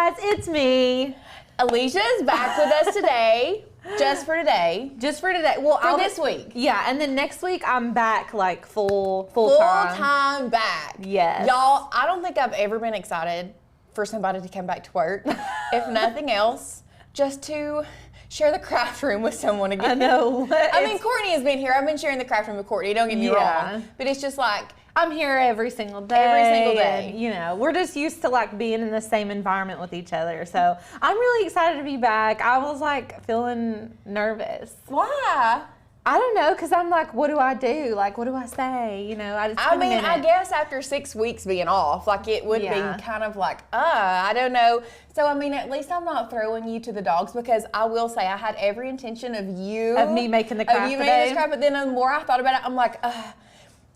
guys, it's me. Alicia's back with us today. Just for today. Just for today. Well, for this week. Yeah, and then next week I'm back like full time. Full time back. Yes. Y'all, I don't think I've ever been excited for somebody to come back to work. If nothing else, just to share the craft room with someone again. I know. I mean, Courtney has been here. I've been sharing the craft room with Courtney. Don't get me wrong. But it's just like, I'm here every single day. Every single day. And, you know, we're just used to like being in the same environment with each other. So I'm really excited to be back. I was like feeling nervous. Why? I don't know, because I'm like, what do I do? Like, what do I say? You know, I guess after 6 weeks being off, like it would be kind of like, I don't know. So, I mean, at least I'm not throwing you to the dogs, because I will say I had every intention of me making the craft making this craft, but then the more I thought about it, I'm like,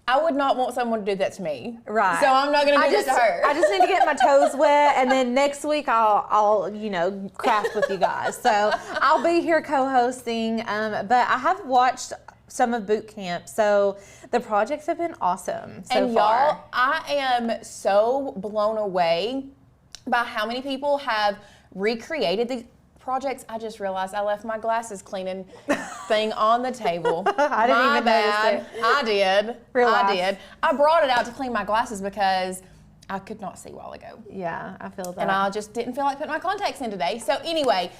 I would not want someone to do that to me. Right. So I'm not going to do that to her. I just need to get my toes wet, and then next week I'll you know, craft with you guys. So I'll be here co-hosting, but I have watched some of boot camp, so the projects have been awesome so and far. Y'all, I am so blown away by how many people have recreated these projects. I just realized I left my glasses cleaning thing on the table. I didn't even notice it. I did. I did. I brought it out to clean my glasses because I could not see a while ago. Yeah, I feel that. And I just didn't feel like putting my contacts in today. So anyway,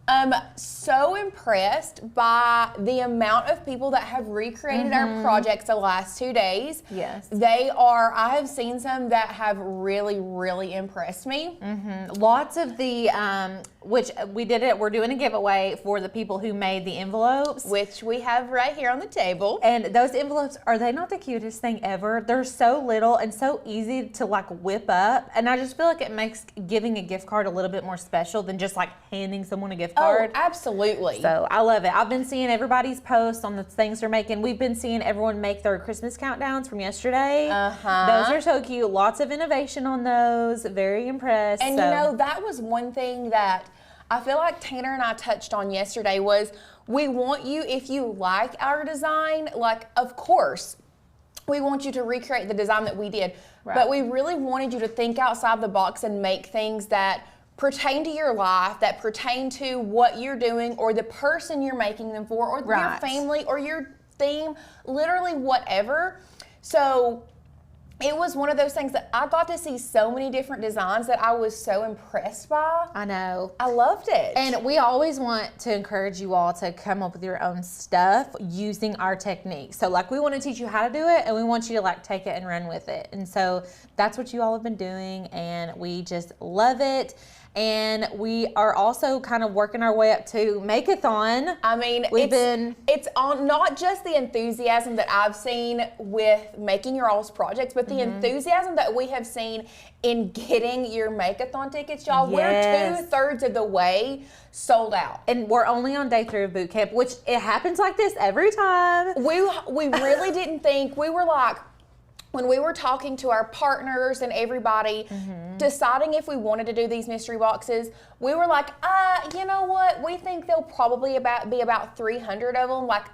I'm so impressed by the amount of people that have recreated our projects the last 2 days. Yes. I have seen some that have really, really impressed me. Lots of the, which we're doing a giveaway for the people who made the envelopes. Which we have right here on the table. And those envelopes, are they not the cutest thing ever? They're so little and so easy to like whip up. And I just feel like it makes giving a gift card a little bit more special than just like handing someone a gift card. Oh, absolutely. So I love it. I've been seeing everybody's posts on the things they're making. We've been seeing everyone make their Christmas countdowns from yesterday. Those are so cute. Lots of innovation on those. Very impressed. And you know, that was one thing that I feel like Tanner and I touched on yesterday was we want you, if you like our design, like, of course, we want you to recreate the design that we did. Right. But we really wanted you to think outside the box and make things that pertain to your life, that pertain to what you're doing or the person you're making them for, or your family or your theme, literally whatever. So it was one of those things that I got to see so many different designs that I was so impressed by. I know. I loved it. And we always want to encourage you all to come up with your own stuff using our techniques. So like we want to teach you how to do it, and we want you to like take it and run with it. And so that's what you all have been doing, and we just love it. And we are also kind of working our way up to Megathon. I mean, it's on not just the enthusiasm that I've seen with making your all's projects, but the enthusiasm that we have seen in getting your Megathon tickets, y'all. We're 2/3 of the way sold out. And we're only on day 3 of boot camp, which it happens like this every time. We really didn't think, we were like, when we were talking to our partners and everybody, deciding if we wanted to do these mystery boxes, we were like, you know what? We think there'll probably be about 300 of them. Like,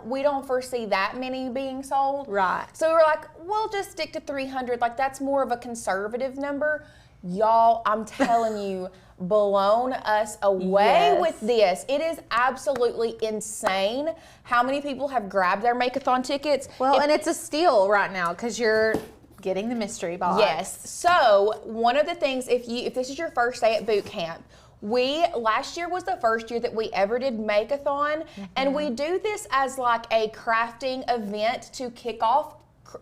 we don't foresee that many being sold. Right. So we were like, we'll just stick to 300. Like, that's more of a conservative number. Y'all, I'm telling you, blown us away with this. It is absolutely insane how many people have grabbed their Megathon tickets. Well, and it's a steal right now because you're getting the mystery box. Yes. So one of the things, if this is your first day at boot camp, last year was the first year that we ever did Megathon, and we do this as like a crafting event to kick off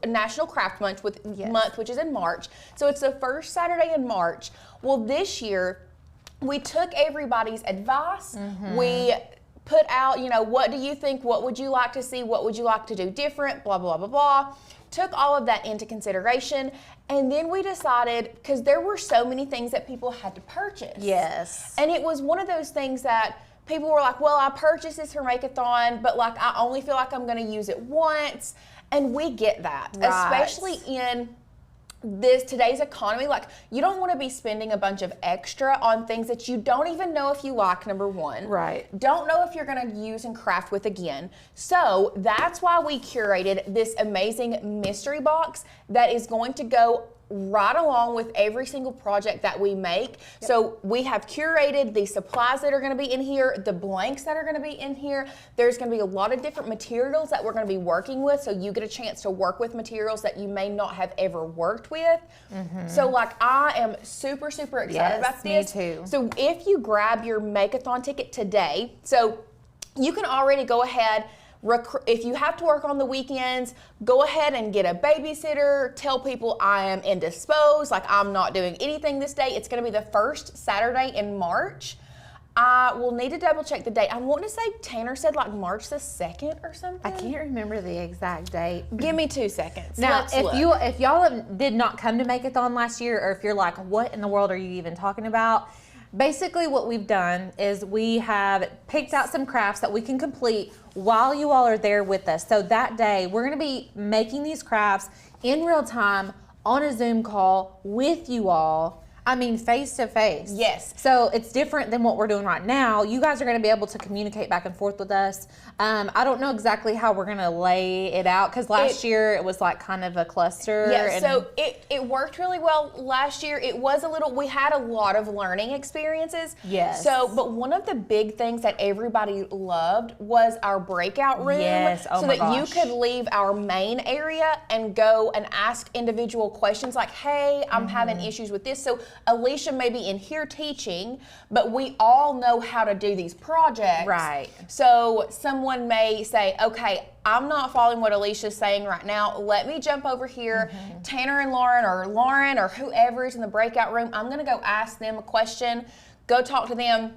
National Craft Month, which is in March. So it's the first Saturday in March. Well, this year we took everybody's advice. We put out, you know, what do you think? What would you like to see? What would you like to do different? Blah, blah, blah, blah. Took all of that into consideration. And then we decided, because there were so many things that people had to purchase. Yes. And it was one of those things that people were like, well, I purchased this for Megathon, but like I only feel like I'm going to use it once. And we get that, especially in today's economy. Like, you don't want to be spending a bunch of extra on things that you don't even know if you like, number one. Right. Don't know if you're going to use and craft with again. So that's why we curated this amazing mystery box that is going to go right along with every single project that we make. Yep. So we have curated the supplies that are going to be in here, the blanks that are going to be in here. There's going to be a lot of different materials that we're going to be working with, so you get a chance to work with materials that you may not have ever worked with. So like, I am super, super excited about this. Me too. So if you grab your Megathon ticket today, so you can already go ahead, if you have to work on the weekends, go ahead and get a babysitter. Tell people I am indisposed, like I'm not doing anything this day. It's going to be the first Saturday in March. I will need to double check the date. I want to say Tanner said like March the 2nd or something. I can't remember the exact date. Give me 2 seconds. Now, if y'all did not come to Megathon last year, or if you're like, what in the world are you even talking about? Basically what we've done is we have picked out some crafts that we can complete while you all are there with us. So that day, we're going to be making these crafts in real time on a Zoom call with you all. I mean, face to face. Yes. So it's different than what we're doing right now. You guys are going to be able to communicate back and forth with us. I don't know exactly how we're going to lay it out, because last year it was like kind of a cluster. Yeah, so it worked really well last year. It was we had a lot of learning experiences. Yes. So, but one of the big things that everybody loved was our breakout room. Yes, oh so my that you gosh. could leave our main area and go and ask individual questions like, hey, I'm having issues with this. So Alicia may be in here teaching, but we all know how to do these projects. Right. So someone may say, okay, I'm not following what Alicia's saying right now. Let me jump over here. Tanner and Lauren or whoever is in the breakout room, I'm going to go ask them a question, go talk to them.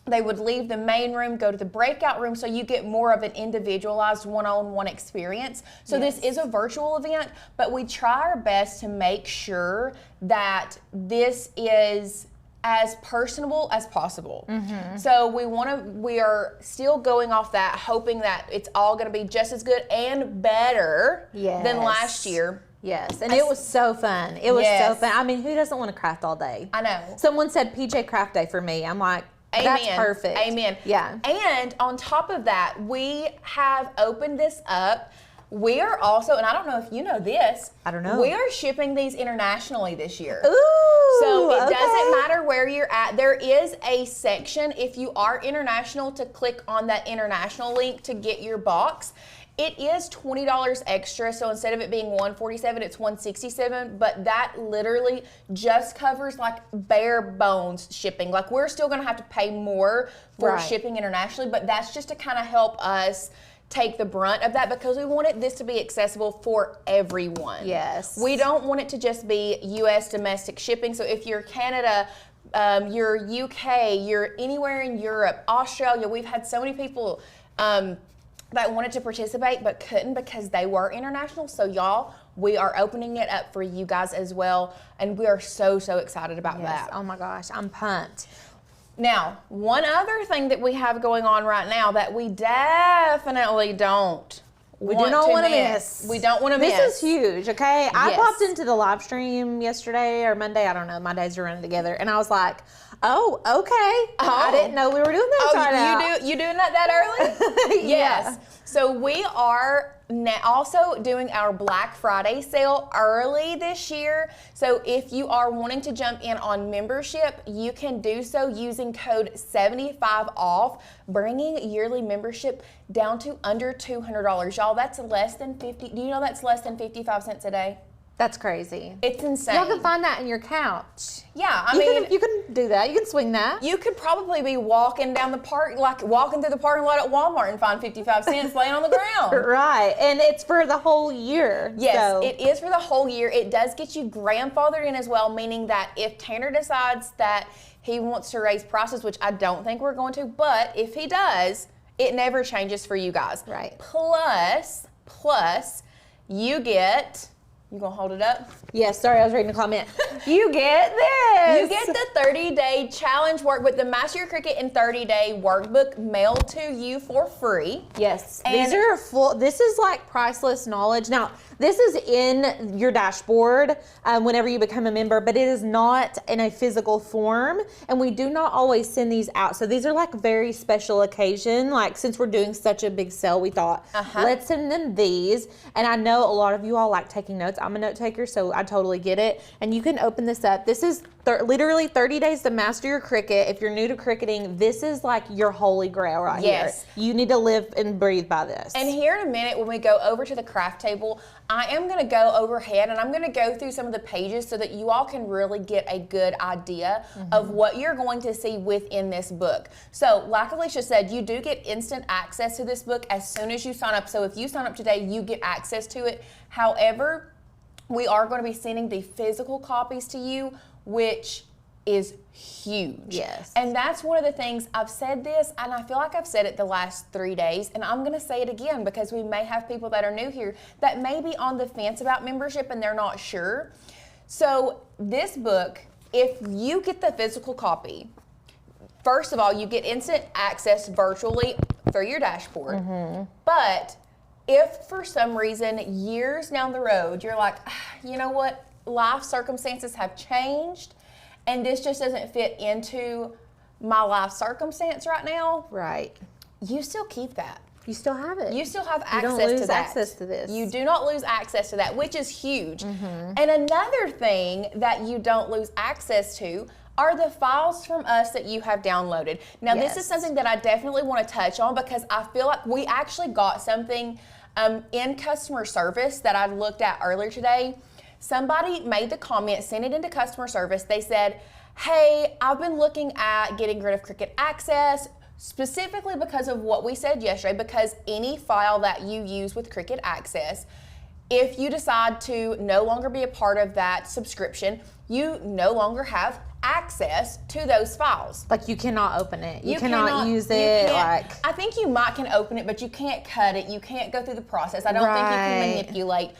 They would leave the main room, go to the breakout room, so you get more of an individualized one-on-one experience. So this is a virtual event, but we try our best to make sure that this is as personable as possible. So we are still going off that, hoping that it's all going to be just as good and better than last year. Yes, and it was so fun. It was so fun. I mean, who doesn't want to craft all day? I know. Someone said PJ Craft Day for me. I'm like, Amen. that's perfect. Amen. Yeah. And on top of that, we have opened this up. We are also, and I don't know if you know this. I don't know. We are shipping these internationally this year. Ooh, so it doesn't matter where you're at. There is a section, if you are international, to click on that international link to get your box. It is $20 extra, so instead of it being $147, it's $167, but that literally just covers like bare bones shipping. Like, we're still gonna have to pay more for shipping internationally, but that's just to kind of help us take the brunt of that, because we wanted this to be accessible for everyone. Yes. We don't want it to just be US domestic shipping, so if you're Canada, you're UK, you're anywhere in Europe, Australia, we've had so many people that wanted to participate but couldn't because they were international. So y'all, we are opening it up for you guys as well, and we are so excited about that. Oh my gosh, I'm pumped. Now, one other thing that we have going on right now that we definitely don't We do not want to miss. We don't want to miss. This is huge, okay? I Yes. popped into the live stream yesterday or Monday, I don't know, my days are running together, and I was like, oh, okay. I didn't know we were doing that. You doing that early? Yes. So we are now also doing our Black Friday sale early this year. So if you are wanting to jump in on membership, you can do so using code 75OFF, bringing yearly membership down to under $200. Y'all, that's less than 50. Do you know that's less than 55 cents a day? That's crazy. It's insane. Y'all can find that in your couch. Yeah, You can do that. You can swing that. You could probably be walking down the park, like walking through the parking lot at Walmart and find 55 cents laying on the ground. Right, and it's for the whole year. Yes, so. it is for the whole year. It does get you grandfathered in as well, meaning that if Tanner decides that he wants to raise prices, which I don't think we're going to, but if he does, it never changes for you guys. Right. Plus, you get... You gonna hold it up? Yes, sorry, I was reading a comment. You get this. You get the 30-day challenge workbook, the Master Your Cricut in 30-day workbook mailed to you for free. Yes, And these are full. This is like priceless knowledge. Now, This is in your dashboard whenever you become a member, but it is not in a physical form, and we do not always send these out. So these are like very special occasion. Like since we're doing such a big sale, we thought let's send them these. And I know a lot of you all like taking notes. I'm a note taker, so I totally get it. And you can open this up. This is literally 30 days to master your Cricut. If you're new to cricketing, this is like your holy grail right here. You need to live and breathe by this. And here in a minute, when we go over to the craft table, I am going to go overhead and I'm going to go through some of the pages so that you all can really get a good idea of what you're going to see within this book. So like Alicia said, you do get instant access to this book as soon as you sign up. So if you sign up today, you get access to it. However, we are going to be sending the physical copies to you, which is huge. Yes. And that's one of the things, I've said this, and I feel like I've said it the last 3 days, and I'm going to say it again because we may have people that are new here that may be on the fence about membership and they're not sure. So this book, if you get the physical copy, first of all, you get instant access virtually through your dashboard. But if for some reason years down the road, you're like, you know what, life circumstances have changed and this just doesn't fit into my life circumstance right now. Right. You still keep that. You still have it. You still have access You don't lose to that. access to this. You do not lose access to that, which is huge. And another thing that you don't lose access to are the files from us that you have downloaded. Now, this is something that I definitely want to touch on because I feel like we actually got something in customer service that I looked at earlier today. Somebody made the comment, sent it into customer service. They said, hey, I've been looking at getting rid of Cricut Access, specifically because of what we said yesterday, because any file that you use with Cricut Access, if you decide to no longer be a part of that subscription, you no longer have access to those files. Like you cannot open it. You cannot use it. Like I think you might can open it, but you can't cut it. You can't go through the process. I don't think you can manipulate.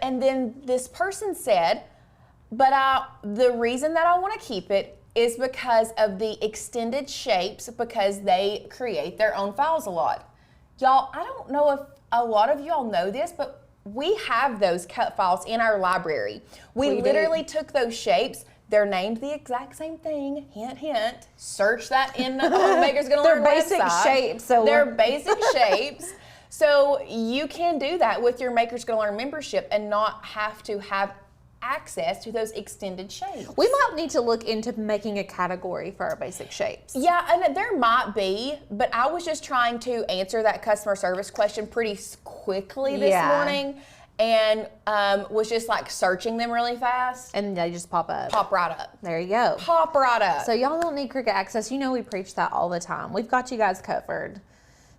And then this person said, but the reason that I want to keep it is because of the extended shapes, because they create their own files a lot. Y'all, I don't know if a lot of y'all know this, but we have those cut files in our library. We literally took those shapes. They're named the exact same thing. Hint, hint. Search that in the Maker's Gonna Learn website. They're basic shapes. So they're basic shapes. So you can do that with your Maker's Gonna Learn membership and not have to have access to those extended shapes. We might need to look into making a category for our basic shapes. Yeah, and there might be, but I was just trying to answer that customer service question pretty quickly this morning and was just like searching them really fast. And they just pop up. Pop right up. There you go. Pop right up. So y'all don't need Cricut Access. You know we preach that all the time. We've got you guys covered.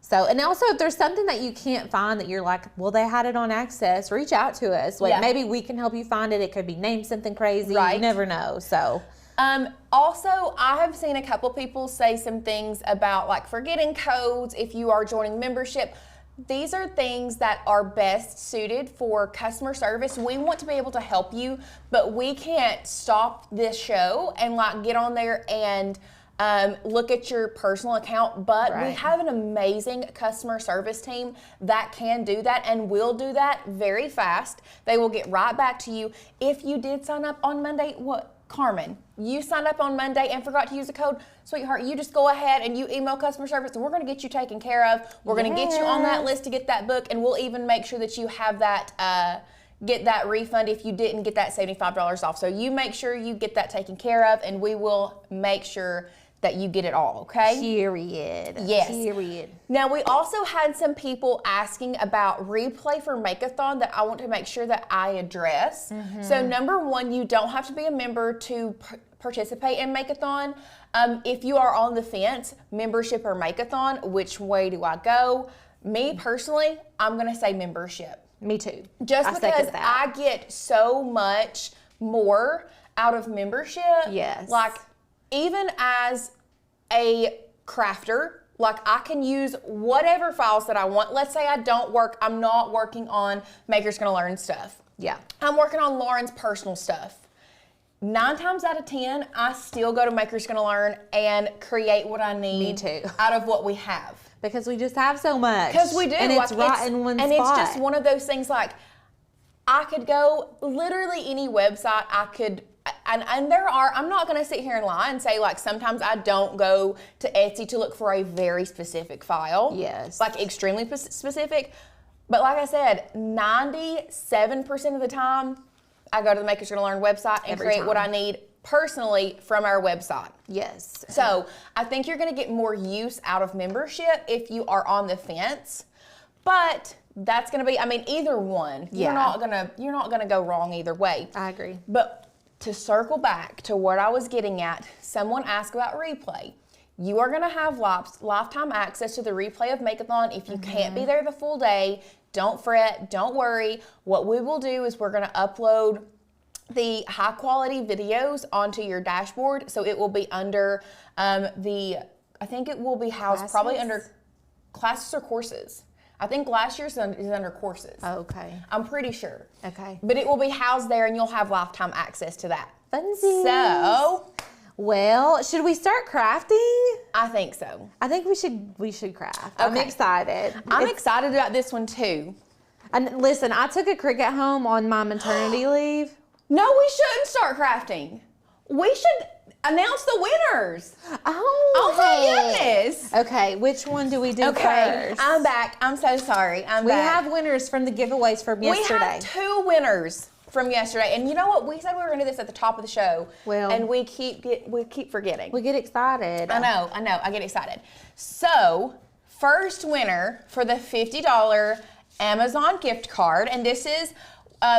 So, and also if there's something that you can't find that you're like, well, they had it on Access, reach out to us. Like maybe we can help you find it. It could be named something crazy. You never know. So. Also, I have seen a couple people say some things about like forgetting codes if you are joining membership. These are things that are best suited for customer service. We want to be able to help you, but we can't stop this show and like get on there and look at your personal account, but we have an amazing customer service team that can do that and will do that very fast. They will get right back to you. If you did sign up on Monday, Carmen, you signed up on Monday and forgot to use the code, sweetheart, you just go ahead and you email customer service and we're going to get you taken care of. We're going to get you on that list to get that book, and we'll even make sure that you have that get that refund if you didn't get that $75 off. So you make sure you get that taken care of, and we will make sure that you get it all, okay? Period. Yes. Period. Now, we also had some people asking about replay for Megathon that I want to make sure that I address. So number one, you don't have to be a member to participate in Megathon. If you are on the fence, membership or Megathon, which way do I go? Me personally, I'm gonna say membership. Me too. Just because I get so much more out of membership. Yes. Like, even as a crafter, like I can use whatever files that I want. Let's say I'm not working on Maker's Gonna Learn stuff. Yeah. I'm working on Lauren's personal stuff. 9 times out of 10, I still go to Maker's Gonna Learn and create what I need. Me too. Out of what we have. Because we just have so much. Because we do. And it's right in one spot. And it's just one of those things like, I could go literally any website I could, and there are, I'm not gonna sit here and lie and say like sometimes I don't go to Etsy to look for a very specific file. Yes. Like extremely specific. But like I said, 97% of the time, I go to the Makers Gonna Learn website and create what I need personally from our website. Yes. So I think you're gonna get more use out of membership if you are on the fence. But that's gonna be, I mean, either one. Yeah. You're not gonna go wrong either way. I agree. But to circle back to what I was getting at, someone asked about replay. You are gonna have lifetime access to the replay of Megathon. If you can't be there the full day, don't fret, don't worry. What we will do is we're gonna upload the high quality videos onto your dashboard. So it will be under I think it will be housed probably under classes or courses. I think last year's is under courses. Oh, okay. I'm pretty sure. Okay. But it will be housed there and you'll have lifetime access to that. Funsies. So, well, should we start crafting? I think so. I think we should craft. I'm Okay. excited. I'm excited about this one too. And listen, I took a Cricut home on my maternity leave. No, we shouldn't start crafting. We should announce the winners. Oh, my goodness. Okay, which one do we do Okay, first? I'm back. I'm so sorry. We have winners from the giveaways from yesterday. We have 2 winners from yesterday. And you know what? We said we were going to do this at the top of the show. Well, and we keep forgetting. We get excited. I know. I get excited. So, first winner for the $50 Amazon gift card, and this is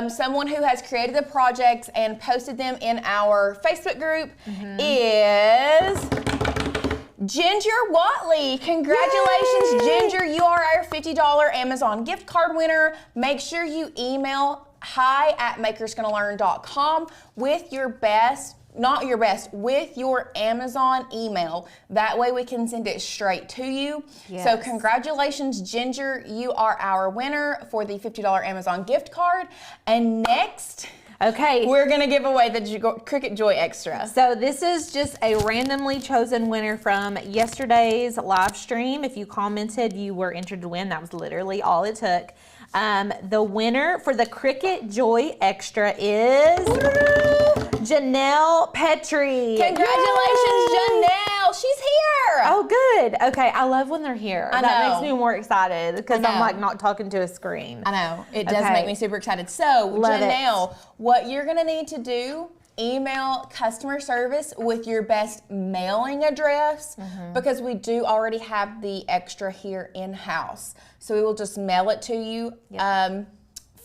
someone who has created the projects and posted them in our Facebook group, is Ginger Watley. Congratulations, Yay! Ginger. You are our $50 Amazon gift card winner. Make sure you email hi@makersgonnalearn.com with your best, not your best, with your Amazon email. That way we can send it straight to you. Yes. So congratulations, Ginger. You are our winner for the $50 Amazon gift card. And next, Okay. we're going to give away the Cricut Joy Extra. So this is just a randomly chosen winner from yesterday's live stream. If you commented, you were entered to win. That was literally all it took. The winner for the Cricut Joy Extra is Janelle Petrie. Congratulations, Janelle. She's here. Oh, good. Okay, I love when they're here. I That know. makes me more excited because I I'm know. like not talking to a screen. I know. It does Okay. make me super excited. So, Love Janelle, what you're going to need to do, email customer service with your best mailing address because we do already have the extra here in-house. So we will just mail it to you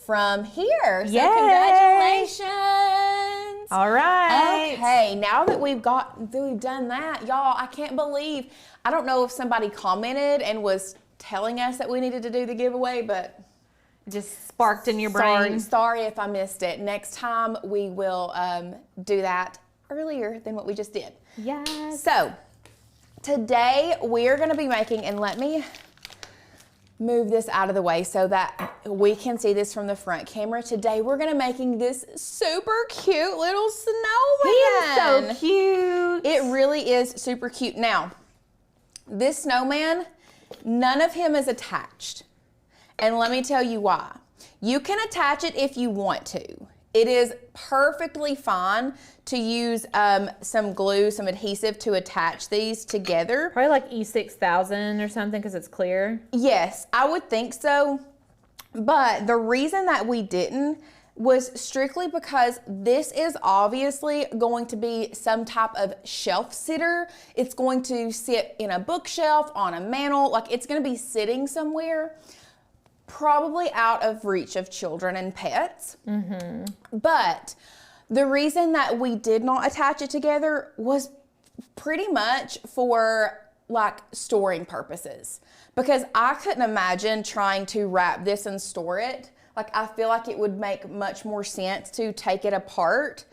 from here. So Yay. congratulations. All right. Okay, now that we've done that, y'all, I can't believe, I don't know if somebody commented and was telling us that we needed to do the giveaway, but Just sparked in your brain. Sorry if I missed it. Next time we will do that earlier than what we just did. Yes. So today we are going to be making, and let me move this out of the way so that we can see this from the front camera. Today we're going to making this super cute little snowman. He is so cute. It really is super cute. Now, this snowman, none of him is attached. And let me tell you why. You can attach it if you want to. It is perfectly fine to use some glue, some adhesive to attach these together. Probably like E6000 or something because it's clear. Yes, I would think so. But the reason that we didn't was strictly because this is obviously going to be some type of shelf sitter. It's going to sit in a bookshelf, on a mantle, like it's going to be sitting somewhere, probably out of reach of children and pets. But the reason that we did not attach it together was pretty much for like storing purposes, because I couldn't imagine trying to wrap this and store it. Like I feel like it would make much more sense to take it apart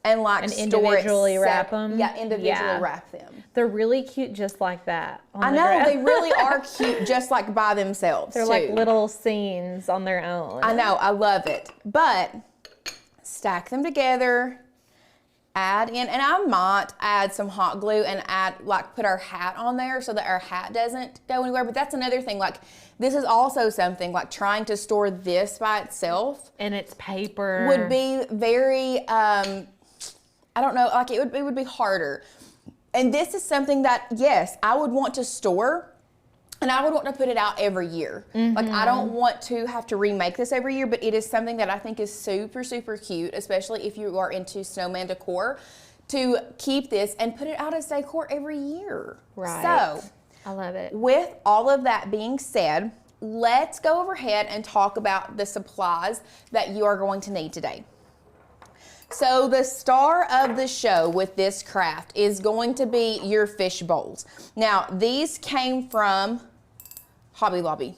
and like And store individually it wrap them? Yeah, individually Yeah. wrap them. They're really cute just like that. on I the know, ground. they really are cute just like by themselves. They're too. like little scenes on their own. I know, I love it. But stack them together add in, and I might add some hot glue and put our hat on there so that our hat doesn't go anywhere. But that's another thing, like this is also something like trying to store this by itself. And it's paper. Would be very, I don't know, like it would be harder. And this is something that, yes, I would want to store. And I would want to put it out every year. Like I don't want to have to remake this every year, but it is something that I think is super, super cute, especially if you are into snowman decor, to keep this and put it out as decor every year. Right. So, I love it. With all of that being said, let's go overhead and talk about the supplies that you are going to need today. So the star of the show with this craft is going to be your fish bowls. Now, these came from Hobby Lobby.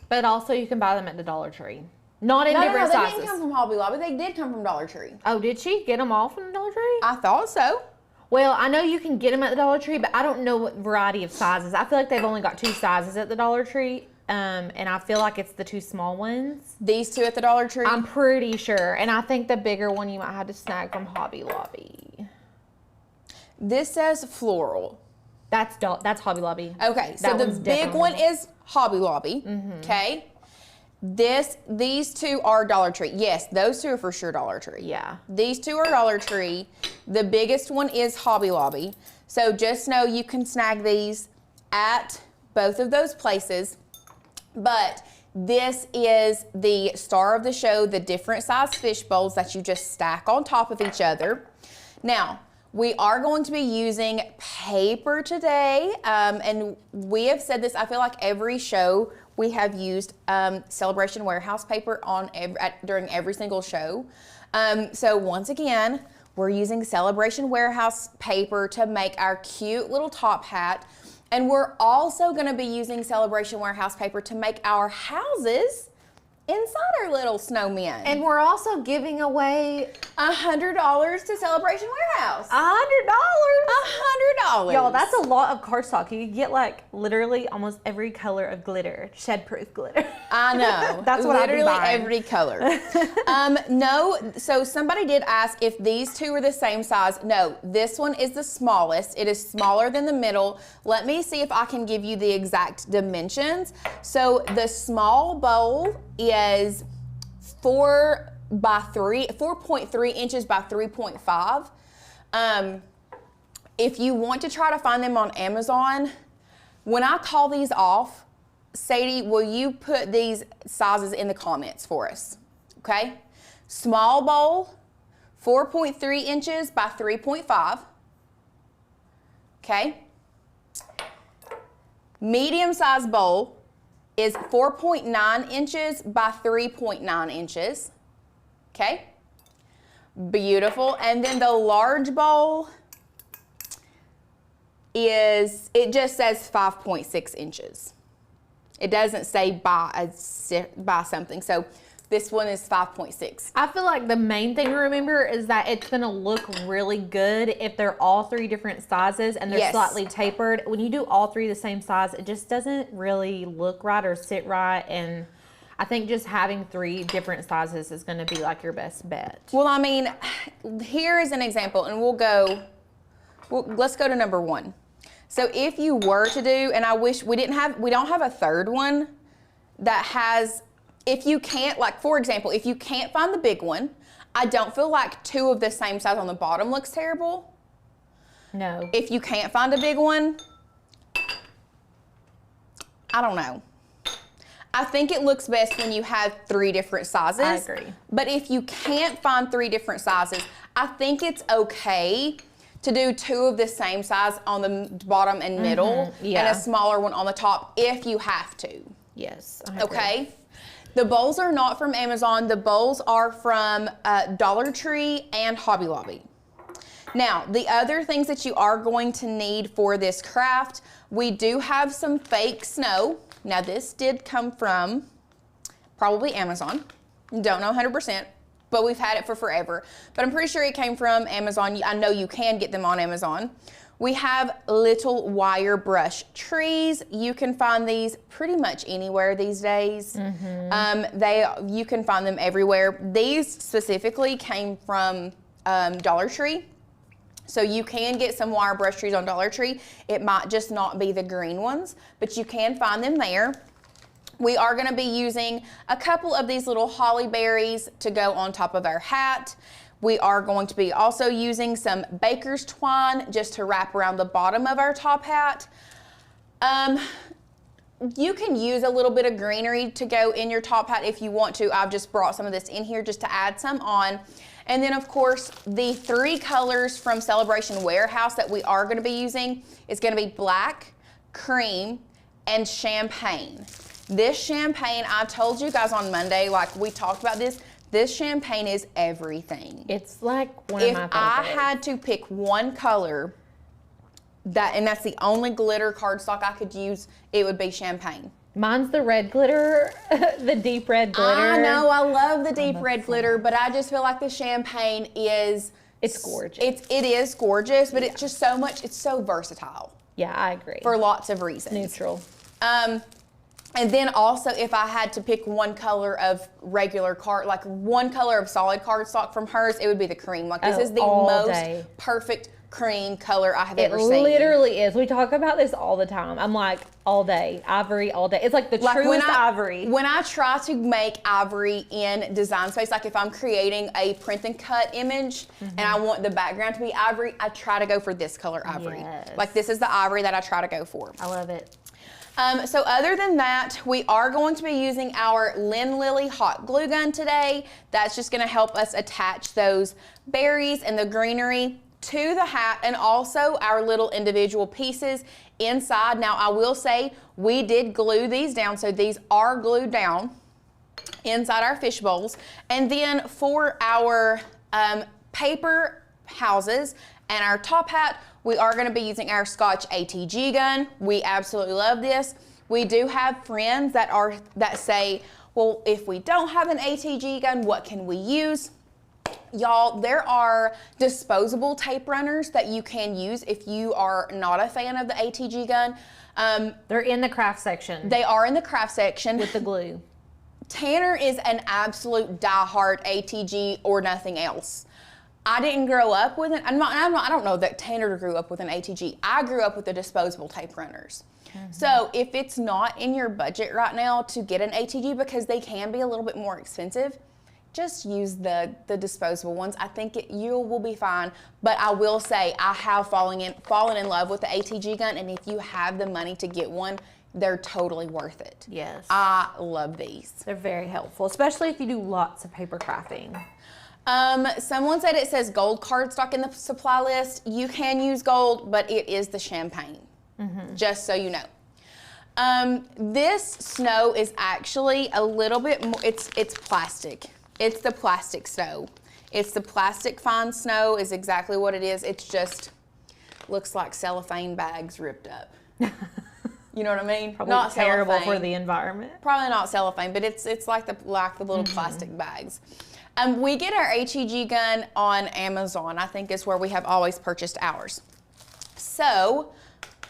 But also you can buy them at the Dollar Tree. Not in different they sizes. didn't come from Hobby Lobby. They did come from Dollar Tree. Oh, did she get them all from the Dollar Tree? I thought so. Well, I know you can get them at the Dollar Tree, but I don't know what variety of sizes. I feel like they've only got 2 sizes at the Dollar Tree. And I feel like it's the 2 small ones. These 2 at the Dollar Tree? I'm pretty sure. And I think the bigger one you might have to snag from Hobby Lobby. This says floral. That's Hobby Lobby. Okay, so the big one is Hobby Lobby. Okay. These 2 are Dollar Tree. Yes, those 2 are for sure Dollar Tree. Yeah. These 2 are Dollar Tree. The biggest one is Hobby Lobby. So just know you can snag these at both of those places. But this is the star of the show, the different size fish bowls that you just stack on top of each other. Now, we are going to be using paper today, and we have said this, I feel like every show we have used Celebration Warehouse paper during every single show. So once again, we're using Celebration Warehouse paper to make our cute little top hat. And we're also going to be using Celebration Warehouse paper to make our houses inside our little snowmen. And we're also giving away $100 to Celebration Warehouse. $100. $100. Y'all, that's a lot of cardstock. You could get like literally almost every color of glitter, shed-proof glitter. I know. That's what literally I'd be buying. every color. No, so somebody did ask if these 2 are the same size. No, this one is the smallest. It is smaller than the middle. Let me see if I can give you the exact dimensions. So the small bowl is 4.3 inches by 3.5. If you want to try to find them on Amazon, when I call these off, Sadie, will you put these sizes in the comments for us? Okay? Small bowl, 4.3 inches by 3.5. Okay? Medium size bowl is 4.9 inches by 3.9 inches. Okay? Beautiful. And then the large bowl it just says 5.6 inches. It doesn't say by something. So this one is 5.6. I feel like the main thing to remember is that it's going to look really good if they're all 3 different sizes and they're slightly tapered. When you do all 3 the same size, it just doesn't really look right or sit right. And I think just having 3 different sizes is going to be like your best bet. Well, I mean, here is an example, and let's go to number 1. So if you were to do, and I wish we don't have a third one that has, if you can't, like for example, if you can't find the big one, I don't feel like 2 of the same size on the bottom looks terrible. No. If you can't find a big one, I don't know. I think it looks best when you have 3 different sizes. I agree. But if you can't find 3 different sizes, I think it's okay to do 2 of the same size on the bottom and middle, and a smaller one on the top if you have to. Yes. Okay? The bowls are not from Amazon. The bowls are from Dollar Tree and Hobby Lobby. Now, the other things that you are going to need for this craft, we do have some fake snow. Now, this did come from probably Amazon. Don't know 100%. But we've had it for forever. But I'm pretty sure it came from Amazon. I know you can get them on Amazon. We have little wire brush trees. You can find these pretty much anywhere these days. You can find them everywhere. These specifically came from Dollar Tree. So you can get some wire brush trees on Dollar Tree. It might just not be the green ones, but you can find them there. We are gonna be using a couple of these little holly berries to go on top of our hat. We are going to be also using some baker's twine just to wrap around the bottom of our top hat. You can use a little bit of greenery to go in your top hat if you want to. I've just brought some of this in here just to add some on. And then of course, the 3 colors from Celebration Warehouse that we are gonna be using is gonna be black, cream, and champagne. This champagne, I told you guys on Monday, like we talked about this champagne is everything. It's like one of my favorites. If I had to pick one color, and that's the only glitter cardstock I could use, it would be champagne. Mine's the red glitter, the deep red glitter. I know, I love the deep red glitter, but I just feel like the champagne is... It's gorgeous. It is gorgeous, but it's just so much, it's so versatile. Yeah, I agree. For lots of reasons. Neutral. And then also, if I had to pick one color of regular like one color of solid cardstock from hers, it would be the cream. Like this is the most perfect cream color I have ever seen. It literally is. We talk about this all the time. I'm like, all day, ivory all day. It's like the truest ivory. When I try to make ivory in Design Space, like if I'm creating a print and cut image and I want the background to be ivory, I try to go for this color ivory. Yes. Like this is the ivory that I try to go for. I love it. So other than that, we are going to be using our Lynn Lily hot glue gun today. That's just gonna help us attach those berries and the greenery to the hat, and also our little individual pieces inside. Now I will say we did glue these down, so these are glued down inside our fish bowls. And then for our paper houses and our top hat, we are gonna be using our Scotch ATG gun. We absolutely love this. We do have friends that say, well, if we don't have an ATG gun, what can we use? Y'all, there are disposable tape runners that you can use if you are not a fan of the ATG gun. They're in the craft section. They are in the craft section. With the glue. Tanner is an absolute diehard ATG or nothing else. I didn't grow up with it. I don't know that Tanner grew up with an ATG. I grew up with the disposable tape runners. So if it's not in your budget right now to get an ATG, because they can be a little bit more expensive, just use the disposable ones. I think you will be fine. But I will say I have fallen in love with the ATG gun, and if you have the money to get one, they're totally worth it. Yes. I love these. They're very helpful, especially if you do lots of paper crafting. Someone said it says gold cardstock in the supply list. You can use gold, but it is the champagne, just so you know. This snow is actually a little bit more, it's plastic. It's the plastic snow. It's the plastic fine snow is exactly what it is. It's just, looks like cellophane bags ripped up. You know what I mean? Probably not terrible cellophane. for the environment. Probably not cellophane, but it's like the little plastic bags. We get our HEG gun on Amazon. I think is where we have always purchased ours. So,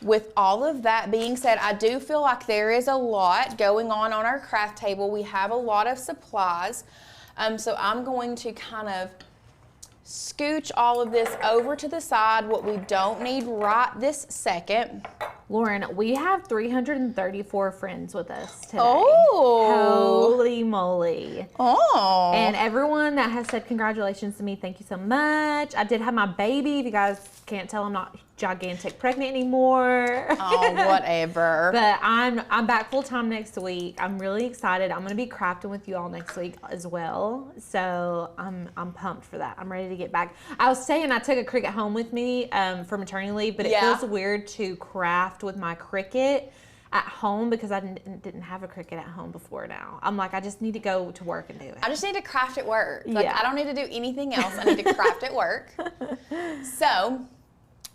with all of that being said, I do feel like there is a lot going on our craft table. We have a lot of supplies. So I'm going to kind of scooch all of this over to the side, what we don't need right this second. Lauren, we have 334 friends with us today. Oh. Holy moly. Oh. And everyone that has said congratulations to me, thank you so much. I did have my baby. If you guys can't tell, I'm not gigantic pregnant anymore. Oh, whatever. But I'm back full time next week. I'm really excited. I'm gonna be crafting with you all next week as well. So I'm pumped for that. I'm ready to get back. I was saying I took a Cricut home with me for maternity leave, but it feels weird to craft with my Cricut at home because I didn't have a Cricut at home before now. I'm like, I just need to go to work and do it. I just need to craft at work. Like, I don't need to do anything else. I need to craft at work. So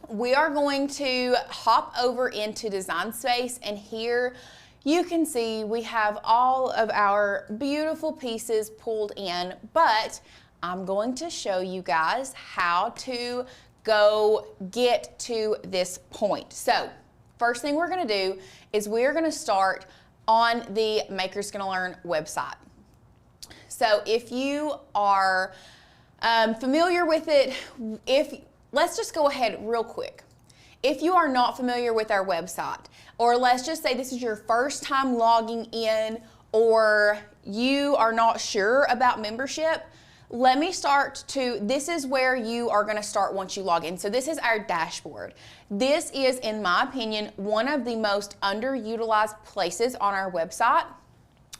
we are going to hop over into Design Space, and here you can see we have all of our beautiful pieces pulled in, but I'm going to show you guys how to go get to this point. So first thing we're gonna do is we're gonna start on the Makers Gonna Learn website. So if you are familiar with it, let's just go ahead real quick. If you are not familiar with our website, or let's just say this is your first time logging in, or you are not sure about membership, this is where you are going to start once you log in. So this is our dashboard. This is, in my opinion, one of the most underutilized places on our website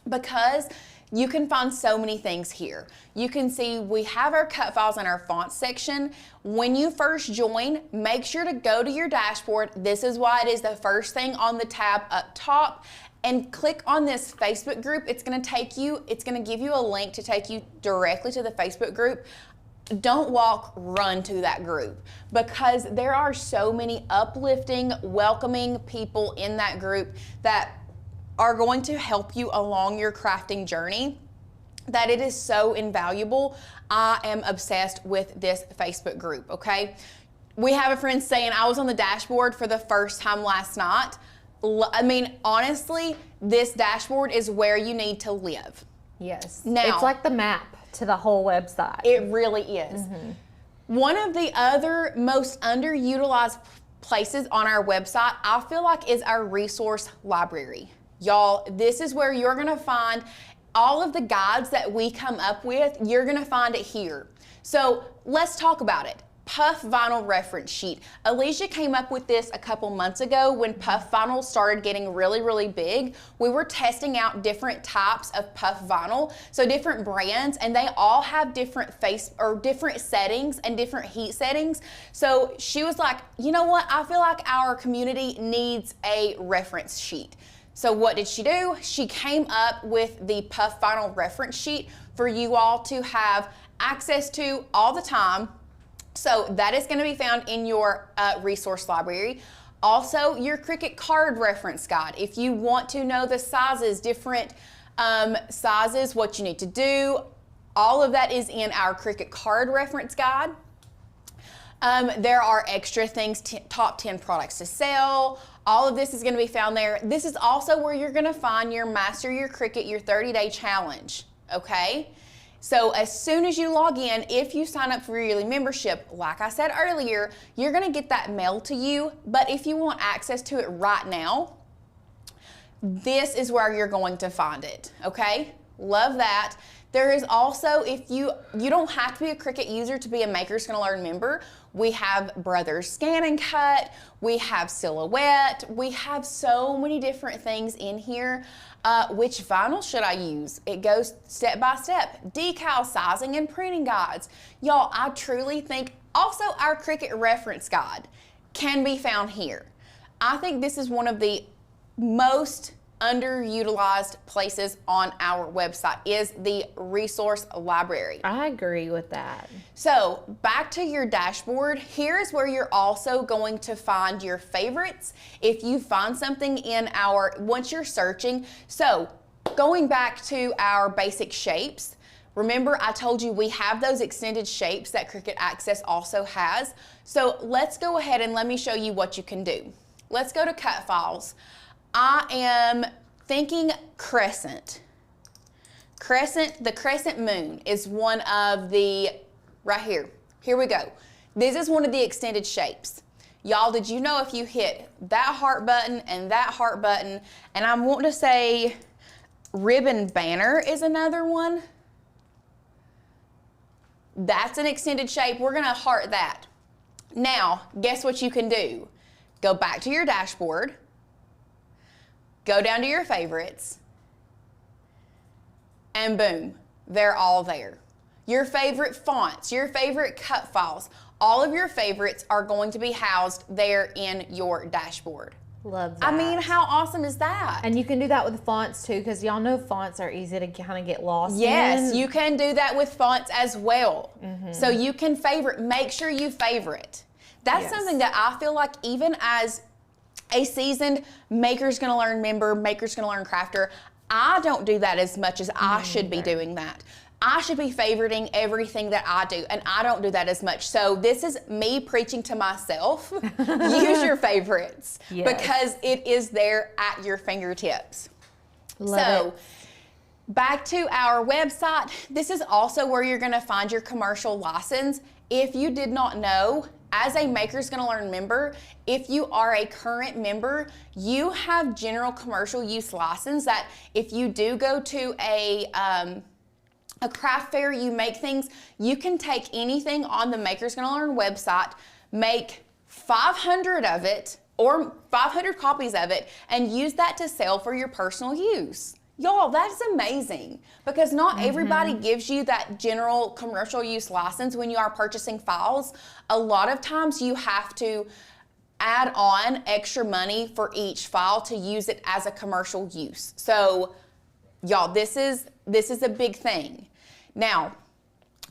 because you can find so many things here. You can see we have our cut files in our font section. When you first join, make sure to go to your dashboard. This is why it is the first thing on the tab up top. And click on this Facebook group. It's gonna give you a link to take you directly to the Facebook group. Don't walk, run to that group because there are so many uplifting, welcoming people in that group that are going to help you along your crafting journey that it is so invaluable. I am obsessed with this Facebook group, okay? We have a friend saying, I was on the dashboard for the first time last night. I mean, honestly, this dashboard is where you need to live. Yes. Now, it's like the map to the whole website. It really is. One of the other most underutilized places on our website, I feel like, is our resource library. Y'all, this is where you're gonna find all of the guides that we come up with. You're gonna find it here. So let's talk about it. Puff vinyl reference sheet. Alicia came up with this a couple months ago when puff vinyl started getting really, really big. We were testing out different types of puff vinyl, so different brands, and they all have different different settings and different heat settings. So she was like, you know what? I feel like our community needs a reference sheet. So what did she do? She came up with the puff vinyl reference sheet for you all to have access to all the time. So that is going to be found in your resource library. Also, your Cricut card reference guide. If you want to know the sizes, different sizes, what you need to do, all of that is in our Cricut card reference guide. There are extra things, top 10 products to sell. All of this is going to be found there. This is also where you're going to find your Master Your Cricut, your 30-day challenge, okay? So as soon as you log in, if you sign up for your yearly membership, like I said earlier, you're gonna get that mailed to you. But if you want access to it right now, this is where you're going to find it, okay? Love that. There is also, if you don't have to be a Cricut user to be a Makers Gonna Learn member. We have Brothers Scan and Cut, we have Silhouette, we have so many different things in here. Which vinyl should I use? It goes step by step. Decal sizing and printing guides. Y'all, I truly think also our Cricut reference guide can be found here. I think this is one of the most underutilized places on our website is the resource library. I agree with that. So back to your dashboard, here's where you're also going to find your favorites. If you find something once you're searching, so going back to our basic shapes, remember I told you we have those extended shapes that Cricut Access also has. So let's go ahead and let me show you what you can do. Let's go to Cut Files. I am thinking crescent. The crescent moon is one of the, right here. Here we go. This is one of the extended shapes. Y'all, did you know if you hit that heart button and that heart button, and I'm wanting to say ribbon banner is another one. That's an extended shape. We're gonna heart that. Now, guess what you can do? Go back to your dashboard. Go down to your favorites, and boom, they're all there. Your favorite fonts, your favorite cut files, all of your favorites are going to be housed there in your dashboard. Love that. I mean, how awesome is that? And you can do that with fonts too, because y'all know fonts are easy to kind of get lost in. Yes, you can do that with fonts as well. So you can make sure you favorite. That's something that I feel like even as a seasoned Makers Gonna Learn member, Makers Gonna Learn crafter, I don't do that as much as I should be doing that. I should be favoriting everything that I do, and I don't do that as much. So this is me preaching to myself. Use your favorites because it is there at your fingertips. Love it. Back to our website, this is also where you're gonna find your commercial license. If you did not know, as a Makers Gonna Learn member, if you are a current member, you have general commercial use license that if you do go to a craft fair, you make things, you can take anything on the Makers Gonna Learn website, make 500 of it or 500 copies of it, and use that to sell for your personal use. Y'all, that's amazing, because not everybody gives you that general commercial use license when you are purchasing files. A lot of times you have to add on extra money for each file to use it as a commercial use. So y'all, this is a big thing. Now,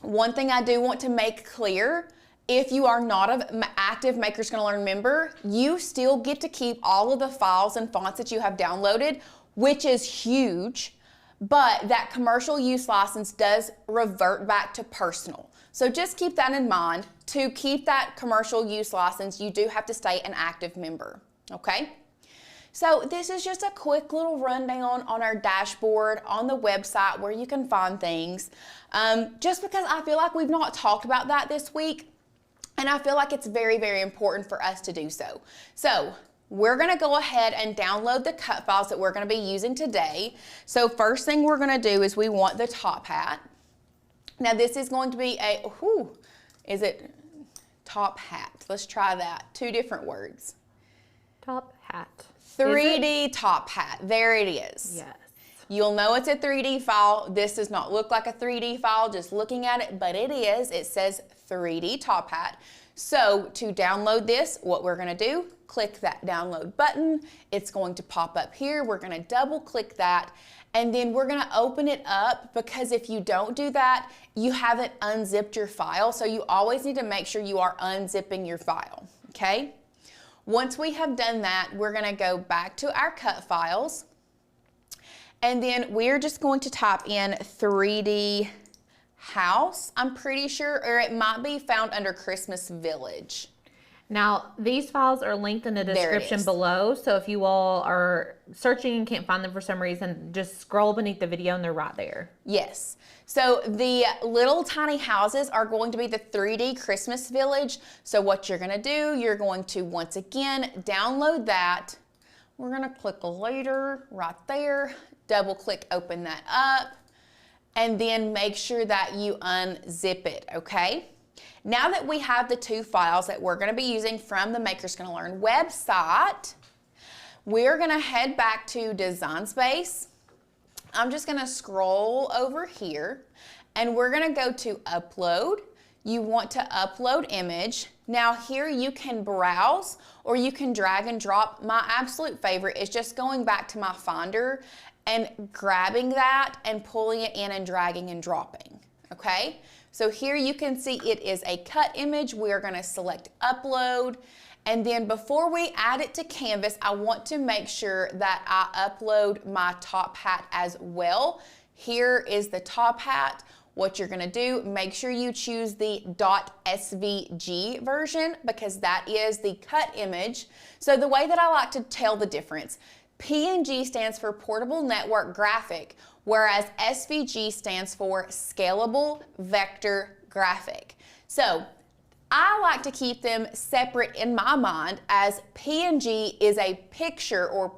one thing I do want to make clear, if you are not an active Makers Gonna Learn member, you still get to keep all of the files and fonts that you have downloaded, which is huge, but that commercial use license does revert back to personal. So just keep that in mind. To keep that commercial use license, you do have to stay an active member, okay? So this is just a quick little rundown on our dashboard on the website where you can find things. Just because I feel like we've not talked about that this week, and I feel like it's very, very important for us to do so. So we're gonna go ahead and download the cut files that we're gonna be using today. So first thing we're gonna do is we want the top hat. Now this is going to be a, is it top hat? Let's try that. Two different words. Top hat. 3D top hat. There it is. Yes. You'll know it's a 3D file. This does not look like a 3D file just looking at it, but it is. It says 3D top hat. So to download this, what we're gonna do, click that download button. It's going to pop up here. We're gonna double click that, and then we're gonna open it up, because if you don't do that, you haven't unzipped your file. So you always need to make sure you are unzipping your file, okay? Once we have done that, we're gonna go back to our cut files, and then we're just going to type in 3D house, I'm pretty sure, or it might be found under Christmas Village. Now, these files are linked in the description below, so if you all are searching and can't find them for some reason, just scroll beneath the video and they're right there. Yes. So the little tiny houses are going to be the 3D Christmas Village. So what you're gonna do, you're going to, once again, download that. We're gonna click later, right there, double click, open that up, and then make sure that you unzip it, okay? Now that we have the two files that we're gonna be using from the Makers Gonna Learn website, we're gonna head back to Design Space. I'm just gonna scroll over here, and we're gonna go to Upload. You want to upload image. Now here you can browse, or you can drag and drop. My absolute favorite is just going back to my Finder and grabbing that and pulling it in and dragging and dropping, okay? So here you can see it is a cut image. We're gonna select upload, and then before we add it to Canvas, I want to make sure that I upload my top hat as well. Here is the top hat. What you're gonna do, make sure you choose the .svg version, because that is the cut image. So the way that I like to tell the difference, PNG stands for Portable Network Graphic, whereas SVG stands for Scalable Vector Graphic. So I like to keep them separate in my mind, as PNG is a picture, or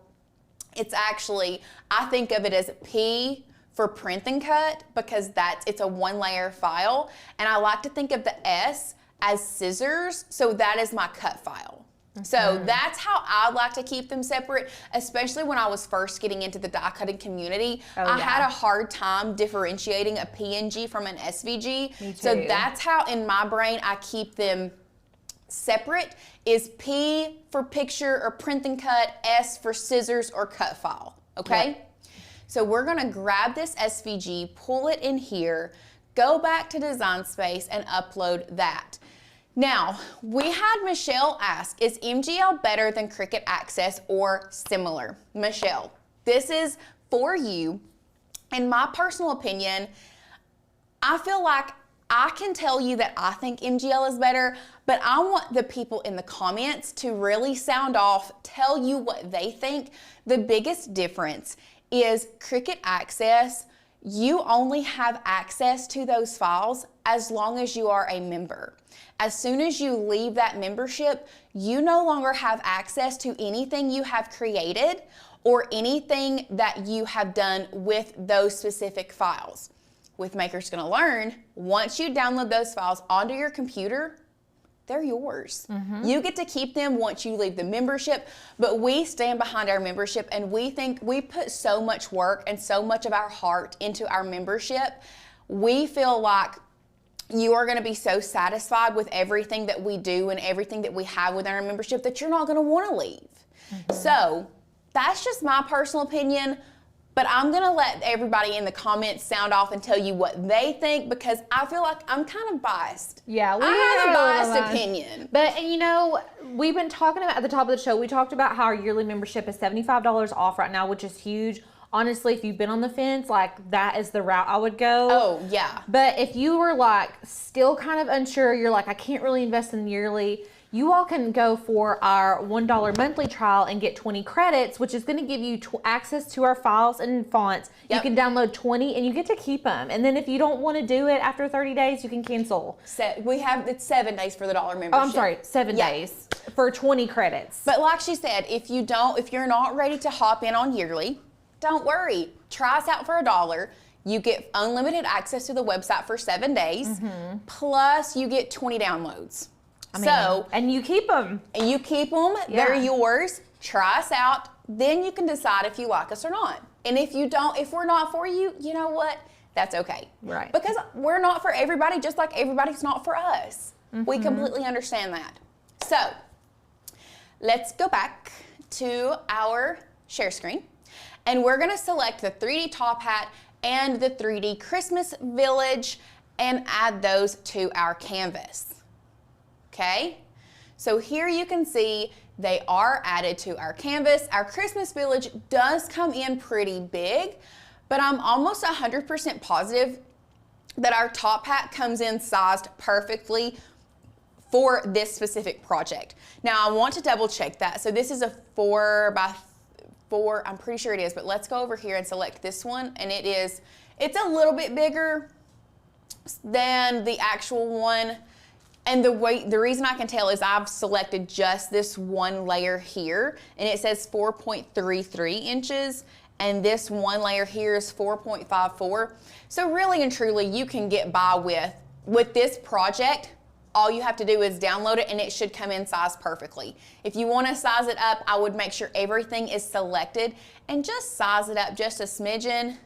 it's actually, I think of it as P for print and cut, because it's a one layer file, and I like to think of the S as scissors, so that is my cut file. So that's how I like to keep them separate, especially when I was first getting into the die cutting community. I had a hard time differentiating a PNG from an SVG. Me too. So that's how in my brain I keep them separate, is P for picture or print and cut, S for scissors or cut file, okay? Yep. So we're gonna grab this SVG, pull it in here, go back to Design Space and upload that. Now, we had Michelle ask, is MGL better than Cricut Access or similar? Michelle, this is for you. In my personal opinion, I feel like I can tell you that I think MGL is better, but I want the people in the comments to really sound off, tell you what they think. The biggest difference is Cricut Access, you only have access to those files as long as you are a member. As soon as you leave that membership, you no longer have access to anything you have created or anything that you have done with those specific files. With Maker's Gonna Learn, once you download those files onto your computer, they're yours. You get to keep them once you leave the membership, but we stand behind our membership, and we think we put so much work and so much of our heart into our membership. We feel like you are gonna be so satisfied with everything that we do and everything that we have within our membership that you're not gonna wanna leave. So that's just my personal opinion. But I'm gonna let everybody in the comments sound off and tell you what they think, because I feel like I'm kind of biased. Yeah, I have a biased opinion. But you know, we've been talking about at the top of the show, we talked about how our yearly membership is $75 off right now, which is huge. Honestly, if you've been on the fence, like that is the route I would go. Oh, yeah. But if you were like still kind of unsure, you're like, I can't really invest in yearly, you all can go for our $1 monthly trial and get 20 credits, which is going to give you access to our files and fonts. Yep. You can download 20 and you get to keep them. And then if you don't want to do it after 30 days, you can cancel. It's 7 days for the dollar membership. Oh, I'm sorry, 7 days for 20 credits. But like she said, if you're not ready to hop in on yearly, don't worry. Try us out for $1. You get unlimited access to the website for 7 days, plus you get 20 downloads. And you keep them. You keep them. They're yours. Try us out. Then you can decide if you like us or not. And if we're not for you, you know what? That's okay. Right. Because we're not for everybody, just like everybody's not for us. We completely understand that. So let's go back to our share screen. And we're going to select the 3D top hat and the 3D Christmas village and add those to our canvas. Okay, so here you can see they are added to our canvas. Our Christmas village does come in pretty big, but I'm almost 100% positive that our top hat comes in sized perfectly for this specific project. Now I want to double check that. So this is a 4 by 4, I'm pretty sure it is, but let's go over here and select this one, and it's a little bit bigger than the actual one. And the reason I can tell is I've selected just this one layer here, and it says 4.33 inches, and this one layer here is 4.54. So really and truly, you can get by with this project. All you have to do is download it, and it should come in sized perfectly. If you want to size it up, I would make sure everything is selected and just size it up just a smidgen.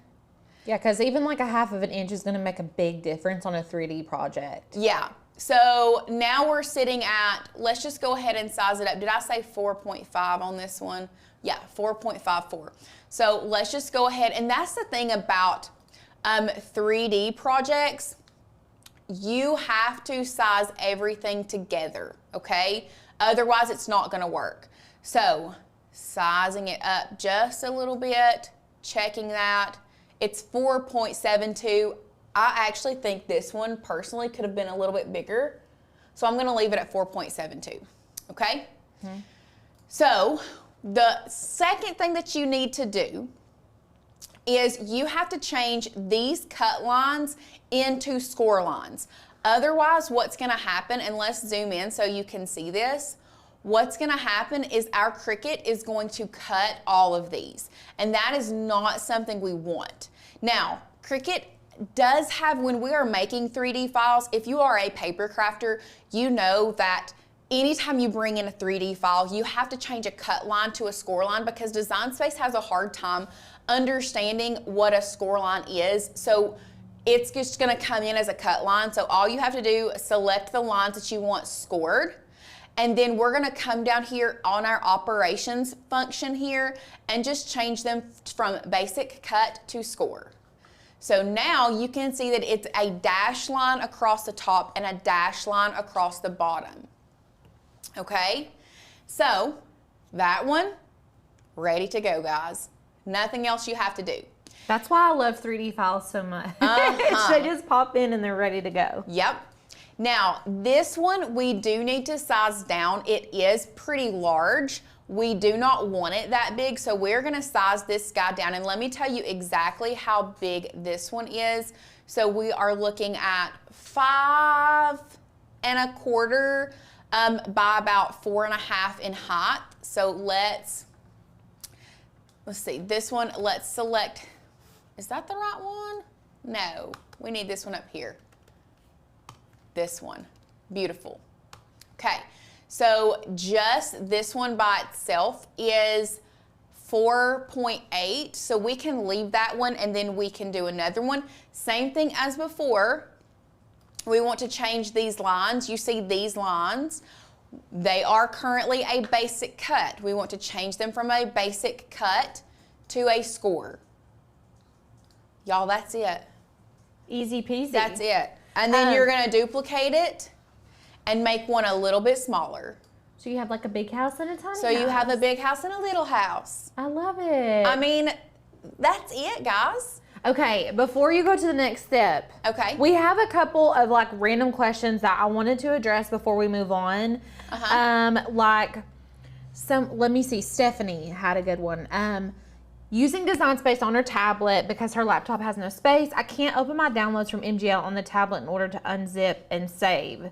Yeah, because even like a 1/2 inch is going to make a big difference on a 3D project. Yeah. So now we're sitting at, let's just go ahead and size it up. Did I say 4.5 on this one? Yeah, 4.54. So let's just go ahead, and that's the thing about 3D projects. You have to size everything together, okay? Otherwise, it's not gonna work. So sizing it up just a little bit, checking that. It's 4.72. I actually think this one personally could have been a little bit bigger. So I'm gonna leave it at 4.72, okay? So the second thing that you need to do is you have to change these cut lines into score lines. Otherwise, what's gonna happen, and let's zoom in so you can see this, what's gonna happen is our Cricut is going to cut all of these, and that is not something we want. Now, Cricut does have, when we are making 3D files, if you are a paper crafter, you know that anytime you bring in a 3D file, you have to change a cut line to a score line, because Design Space has a hard time understanding what a score line is. So it's just gonna come in as a cut line. So all you have to do is select the lines that you want scored. And then we're gonna come down here on our operations function here and just change them from basic cut to score. So now you can see that it's a dash line across the top and a dash line across the bottom. Okay, so that one, ready to go, guys. Nothing else you have to do. That's why I love 3D files so much. They just pop in and they're ready to go. Yep. Now, this one we do need to size down. It is pretty large. we do not want it that big, so we're gonna size this guy down, and let me tell you exactly how big this one is. So we are looking at 5 1/4 by about 4 1/2 in height. So let's see, this one, let's select, is that the right one? No, we need this one up here. This one, beautiful. Okay, so just this one by itself is 4.8, so we can leave that one and then we can do another one. Same thing as before. We want to change these lines. You see these lines, they are currently a basic cut. We want to change them from a basic cut to a score. Y'all, that's it. Easy peasy. That's it. And then you're gonna duplicate it and make one a little bit smaller. So you have like a big house and a tiny house. So you have a big house and a little house. I love it. I mean, that's it, guys. Okay, before you go to the next step, Okay. we have a couple of like random questions that I wanted to address before we move on. Let me see, Stephanie had a good one. Using Design Space on her tablet because her laptop has no space, I can't open my downloads from MGL on the tablet in order to unzip and save.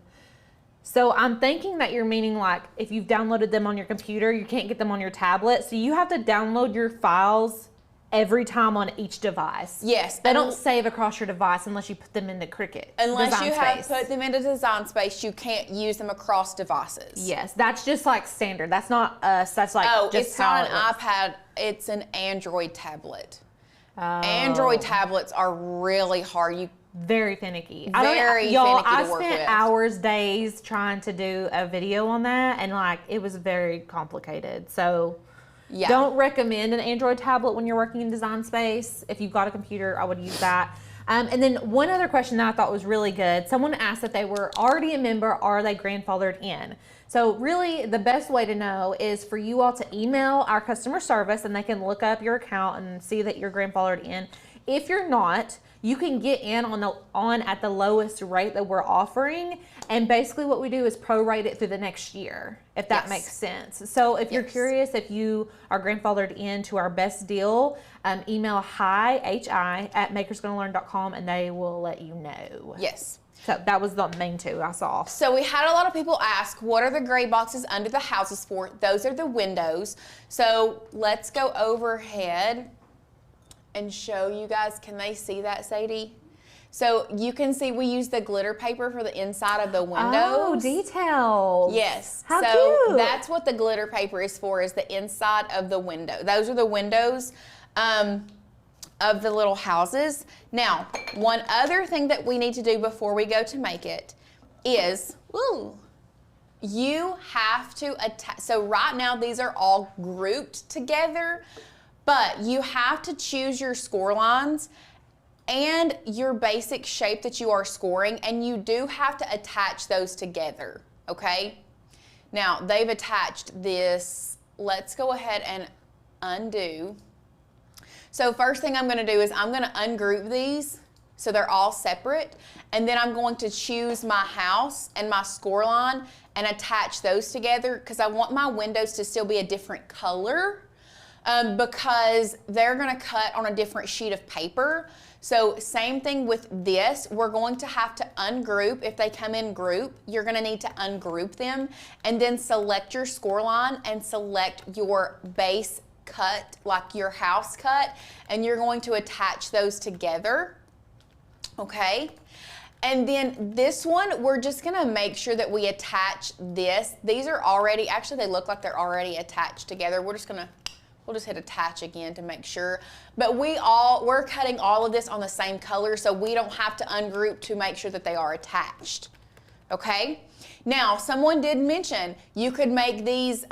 So I'm thinking that you're meaning like if you've downloaded them on your computer, you can't get them on your tablet. So you have to download your files every time on each device. Yes. They don't save across your device unless you put them into Cricut. Unless you have Space. put them into Design Space, you can't use them across devices. Yes, that's just like standard. That's not us. That's like just it's how not an it works. iPad. It's an Android tablet. Oh. Android tablets are really hard. Very finicky. Y'all, I to work spent with. hours, days trying to do a video on that, and like it was very complicated. So Yeah. don't recommend an Android tablet when you're working in Design Space. If you've got a computer, I would use that. And then one other question that I thought was really good. Someone asked that they were already a member, are they grandfathered in? So really the best way to know is for you all to email our customer service and they can look up your account and see that you're grandfathered in. If you're not, you can get in on at the lowest rate that we're offering, and basically what we do is prorate it through the next year, if that makes sense. So if you're curious if you are grandfathered into our best deal, email hi@makersgonnalearn.com and they will let you know. Yes. So that was the main two I saw. So we had a lot of people ask, what are the gray boxes under the houses for? Those are the windows. So let's go overhead and show you guys. Can they see that, Sadie? So you can see we use the glitter paper for the inside of the windows. Oh, details. Yes. How so cute. that's what the glitter paper is for, is the inside of the window. Those are the windows of the little houses. Now, one other thing that we need to do before we go to make it is, you have to attach. So right now these are all grouped together, but you have to choose your score lines and your basic shape that you are scoring, and you do have to attach those together, okay? Now, they've attached this. Let's go ahead and undo. So first thing I'm gonna do is I'm gonna ungroup these so they're all separate, and then I'm going to choose my house and my score line and attach those together because I want my windows to still be a different color. Because they're gonna cut on a different sheet of paper. So same thing with this, we're going to have to ungroup. If they come in group, you're gonna need to ungroup them and then select your score line and select your base cut, like your house cut, and you're going to attach those together, okay? And then this one, we're just gonna make sure that we attach this. These are already, actually they look like they're already attached together. We'll just hit attach again to make sure. But we're cutting all of this on the same color, so we don't have to ungroup to make sure that they are attached, okay? Now, someone did mention you could make these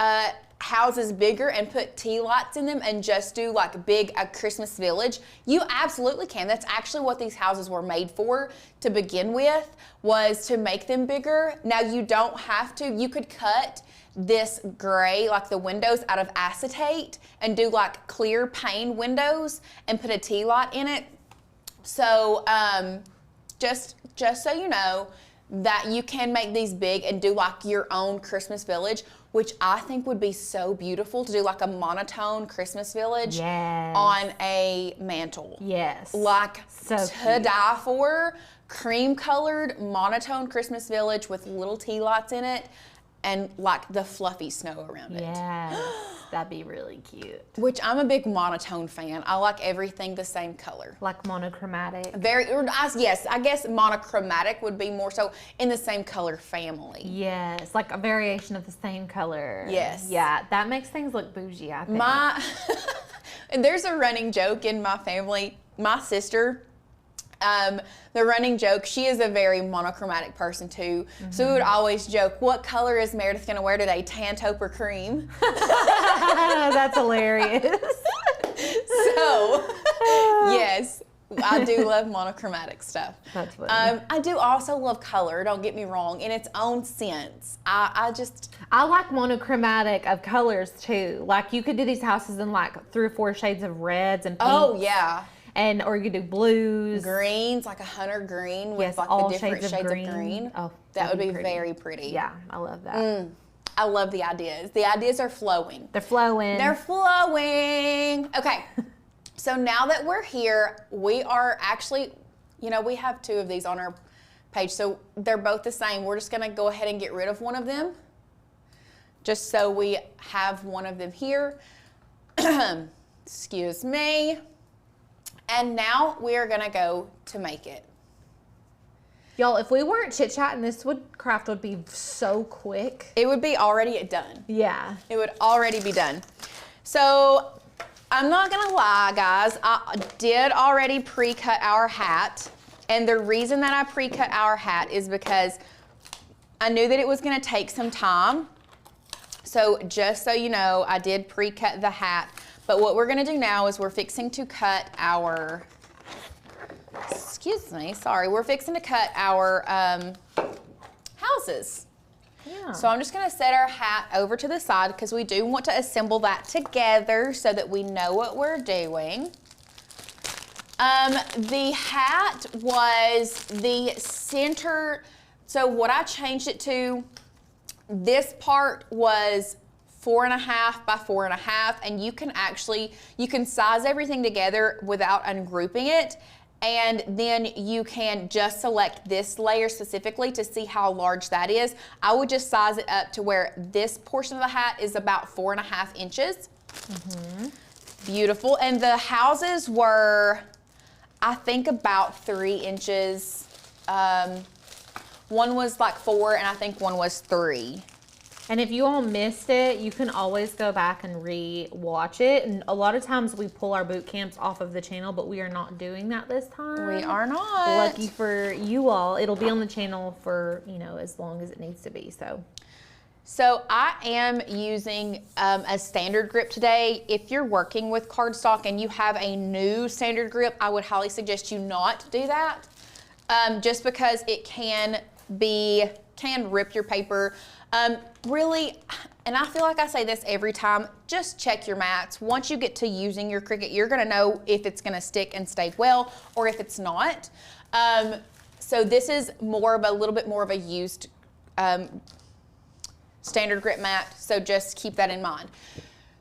houses bigger and put tea lights in them and just do like a Christmas village. You absolutely can. That's actually what these houses were made for to begin with, was to make them bigger. Now, you don't have to. You could cut this gray, like the windows, out of acetate and do like clear pane windows and put a tea light in it. So just so you know, that you can make these big and do like your own Christmas village, which I think would be so beautiful to do like a monotone Christmas village on a mantle. Yes. Like so to cute. die for. Cream colored monotone Christmas village with little tea lights in it and like the fluffy snow around it. Yes, that'd be really cute. Which I'm a big monotone fan. I like everything the same color. Like monochromatic. Yes, I guess monochromatic would be more so in the same color family. Yes, like a variation of the same color. Yes. Yeah, that makes things look bougie, I think. And there's a running joke in my family. My sister, the running joke, she is a very monochromatic person too. So we would always joke, what color is Meredith gonna wear today, tan, taupe, or cream? That's hilarious. So, yes, I do love monochromatic stuff. That's funny. I do also love color, don't get me wrong, in its own sense. I like monochromatic of colors too. Like you could do these houses in like 3 or 4 shades of reds and pinks. Oh, yeah. Or you could do blues. Greens, like a hunter green with like all the different shades of green. Oh, that would be pretty. very pretty. Yeah, I love that. I love the ideas. The ideas are flowing. They're flowing. They're flowing. Okay, so now that we're here, we are actually, we have 2 of these on our page, so they're both the same. We're just gonna go ahead and get rid of one of them, just so we have one of them here. Excuse me. And now we are gonna go to make it. Y'all, if we weren't chit-chatting, this craft would be so quick. It would be already done. Yeah. It would already be done. So I'm not gonna lie, guys. I did already pre-cut our hat. And the reason that I pre-cut our hat is because I knew that it was gonna take some time. So just so you know, I did pre-cut the hat. But what we're gonna do now is we're fixing to cut our, we're fixing to cut our houses. Yeah. So I'm just gonna set our hat over to the side because we do want to assemble that together so that we know what we're doing. The hat was the center, so what I changed it to, this part was 4.5 by 4.5, and you can size everything together without ungrouping it, and then you can just select this layer specifically to see how large that is. I would just size it up to where this portion of the hat is about 4.5 inches. Beautiful. And the houses were, I think, about 3 inches. One was like 4, and I think one was 3. And if you all missed it, you can always go back and re-watch it. And a lot of times we pull our boot camps off of the channel, but we are not doing that this time. We are not. Lucky for you all, it'll be on the channel for, as long as it needs to be, So I am using a standard grip today. If you're working with cardstock and you have a new standard grip, I would highly suggest you not do that, just because it can rip your paper. Really, and I feel like I say this every time, just check your mats. Once you get to using your Cricut, you're gonna know if it's gonna stick and stay well or if it's not. So this is a little bit more of a used standard grip mat, so just keep that in mind.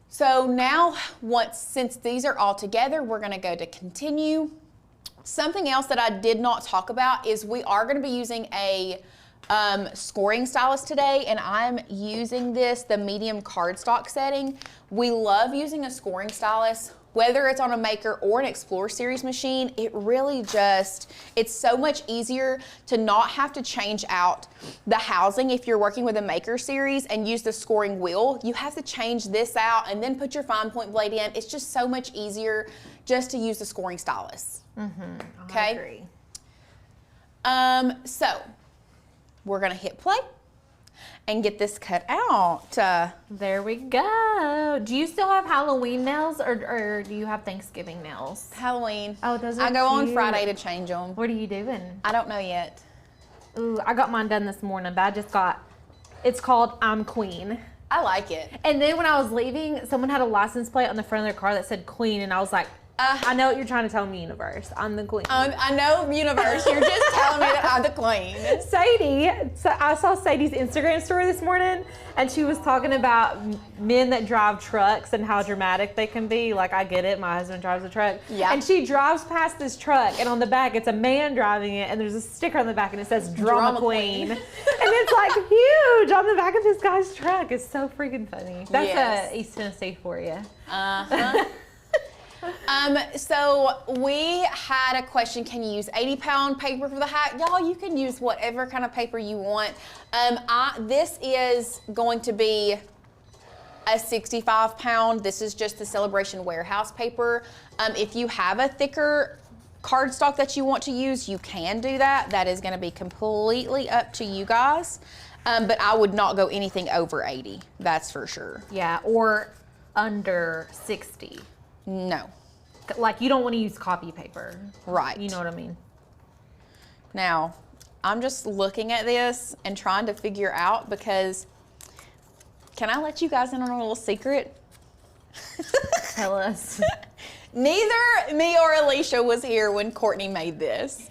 So now, since these are all together, we're gonna go to continue. Something else that I did not talk about is we are gonna be using a scoring stylus today, and I'm using the medium cardstock setting. We love using a scoring stylus, whether it's on a Maker or an Explore Series machine. It really it's so much easier to not have to change out the housing if you're working with a Maker Series and use the scoring wheel. You have to change this out and then put your fine point blade in. It's just so much easier just to use the scoring stylus. Okay? I agree. So we're gonna hit play and get this cut out. There we go. Do you still have Halloween nails or do you have Thanksgiving nails? Halloween. Oh, those are I go on cute. Friday to change them. What are you doing? I don't know yet. Ooh, I got mine done this morning, but it's called I'm Queen. I like it. And then when I was leaving, someone had a license plate on the front of their car that said Queen, and I was like, I know what you're trying to tell me, universe. I'm the queen. I know, universe. You're just telling me that I'm the queen. Sadie, so I saw Sadie's Instagram story this morning, and she was talking about men that drive trucks and how dramatic they can be. Like, I get it. My husband drives a truck. Yeah. And she drives past this truck, and on the back, it's a man driving it, and there's a sticker on the back, and it says Drama Queen. And it's like huge on the back of this guy's truck. It's so freaking funny. That's East Tennessee for you. Uh-huh. So we had a question, can you use 80-pound paper for the hat? Y'all, you can use whatever kind of paper you want. This is going to be a 65-pound. This is just the Celebration Warehouse paper. If you have a thicker cardstock that you want to use, you can do that. That is going to be completely up to you guys. But I would not go anything over 80, that's for sure. Yeah, or under 60. No. Like, you don't want to use copy paper. Right. You know what I mean? Now, I'm just looking at this and trying to figure out, because can I let you guys in on a little secret? Tell us. Neither me or Alicia was here when Courtney made this.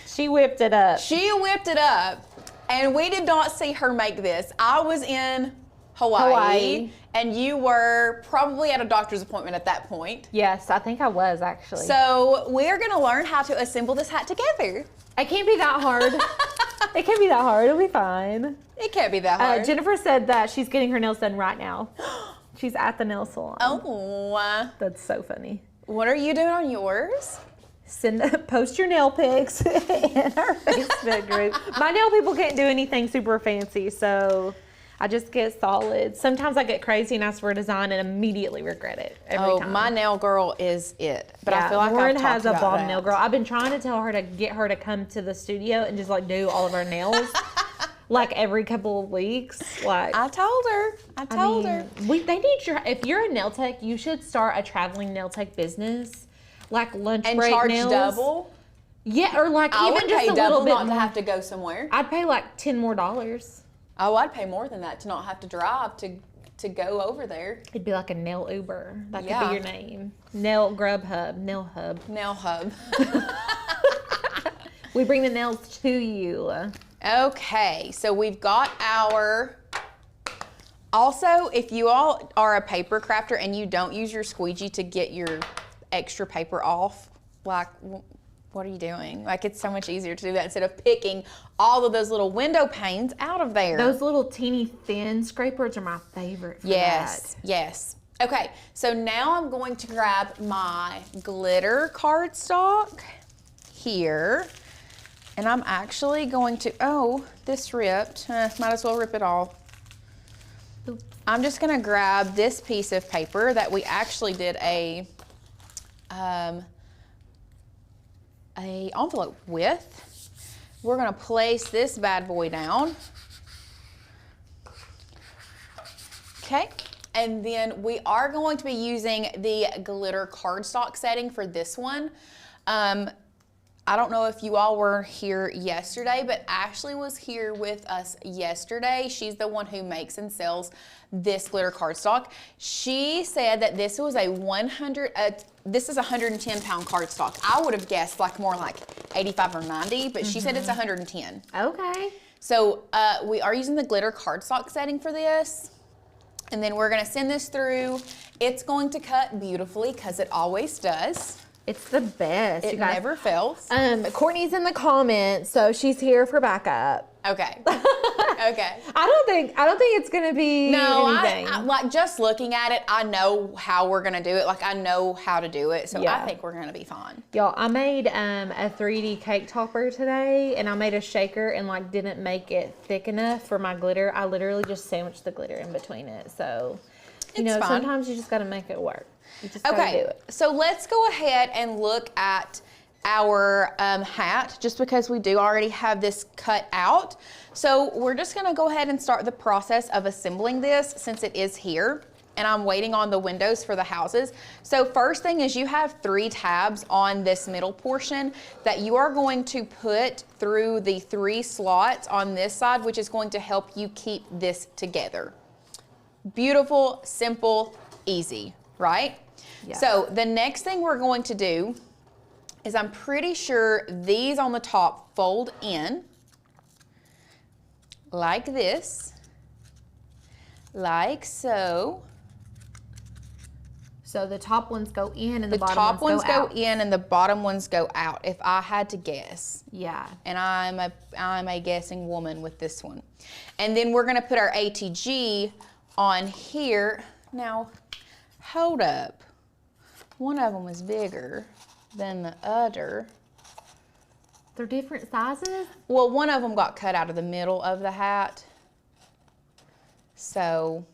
She whipped it up. She whipped it up, and we did not see her make this. I was in Hawaii. And you were probably at a doctor's appointment at that point. Yes, I think I was, actually. So we're gonna learn how to assemble this hat together. It can't be that hard. It can't be that hard. It'll be fine. It can't be that hard. Jennifer said that she's getting her nails done right now. She's at the nail salon. Oh. That's so funny. What are you doing on yours? Post your nail pics in our Facebook group. My nail people can't do anything super fancy, so I just get solid. Sometimes I get crazy and ask for a design and immediately regret it every time. My nail girl is it. But yeah, I feel like Lauren I've has talked a about bomb that. nail girl. I've been trying to tell her to get her to come to the studio and just like do all of our nails like every couple of weeks. Like, I told her. I told her. They need if you're a nail tech, you should start a traveling nail tech business, like lunch And break charge nails. double. Yeah, or like I even would just pay a double little bit not more. to have to go somewhere. I'd pay like $10 more. Oh, I'd pay more than that to not have to drive to go over there. It'd be like a nail Uber. That could Yeah. be your name. Nail Grub Hub. Nail Hub. Nail hub. We bring the nails to you. Okay, so we've got our... Also, if you all are a paper crafter and you don't use your squeegee to get your extra paper off, like, what are you doing? Like, it's so much easier to do that instead of picking all of those little window panes out of there. Those little teeny thin scrapers are my favorite for Yes, that. yes. Okay, so now I'm going to grab my glitter cardstock here. And I'm actually going to, oh, this ripped. Might as well rip it all. I'm just gonna grab this piece of paper that we actually did a envelope with. We're gonna place this bad boy down. Okay, and then we are going to be using the glitter cardstock setting for this one. I don't know if you all were here yesterday, but Ashley was here with us yesterday. She's the one who makes and sells this glitter cardstock. She said that this was this is a 110-pound cardstock. I would have guessed like more like 85 or 90, but she said it's 110. Okay. So we are using the glitter cardstock setting for this. And then we're gonna send this through. It's going to cut beautifully because it always does. It's the best. It you guys. never fails. Courtney's in the comments, so she's here for backup. Okay. Okay. I don't think it's gonna be anything. I like just looking at it, I know how we're gonna do it. Like I know how to do it, so Yeah. I think we're gonna be fine. Y'all, I made a 3D cake topper today, and I made a shaker and like didn't make it thick enough for my glitter. I literally just sandwiched the glitter in between it. So, you know, fine. sometimes you just gotta make it work. You just gotta do it. So let's go ahead and look at our hat, just because we do already have this cut out. So we're just gonna go ahead and start the process of assembling this since it is here, and I'm waiting on the windows for the houses. So first thing is you have 3 tabs on this middle portion that you are going to put through the 3 slots on this side, which is going to help you keep this together. Beautiful, simple, easy, right? Yes. So the next thing we're going to do is I'm pretty sure these on the top fold in like this, like so. So the top ones go in and the bottom top ones go out. in and the bottom ones go out, if I had to guess. Yeah. And I'm a guessing woman with this one. And then we're gonna put our ATG on here. Now, hold up. One of them is bigger than the other. They're different sizes? Well, one of them got cut out of the middle of the hat. So.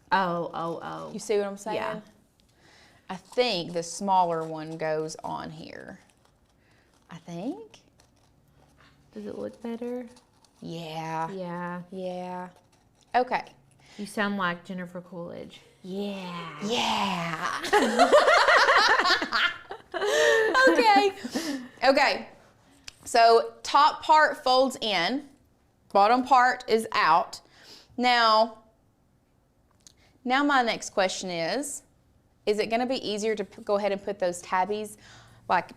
Oh. You see what I'm saying? Yeah. I think the smaller one goes on here. I think. Does it look better? Yeah. Yeah. Yeah. Okay. You sound like Jennifer Coolidge. Yeah. Yeah. Okay. Okay. So top part folds in, bottom part is out. Now my next question is it going to be easier to go ahead and put those tabbies like,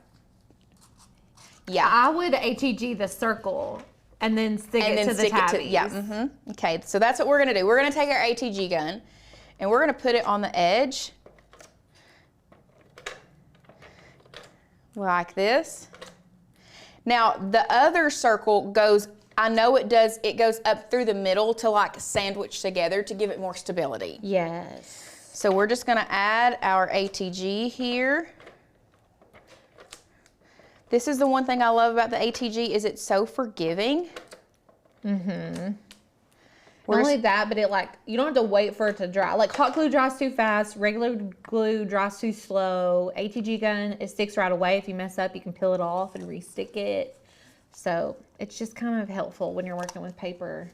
yeah. I would ATG the circle and then stick it to the tabbies. Yeah. Okay, so that's what we're going to do. We're going to take our ATG gun and we're going to put it on the edge like this. Now the other circle goes, I know it does, it goes up through the middle to like sandwich together to give it more stability. Yes. So we're just gonna add our ATG here. This is the one thing I love about the ATG is it's so forgiving. Not only that, but it like, you don't have to wait for it to dry. Like hot glue dries too fast, regular glue dries too slow. ATG gun, it sticks right away. If you mess up, you can peel it off and restick it. So it's just kind of helpful when you're working with paper.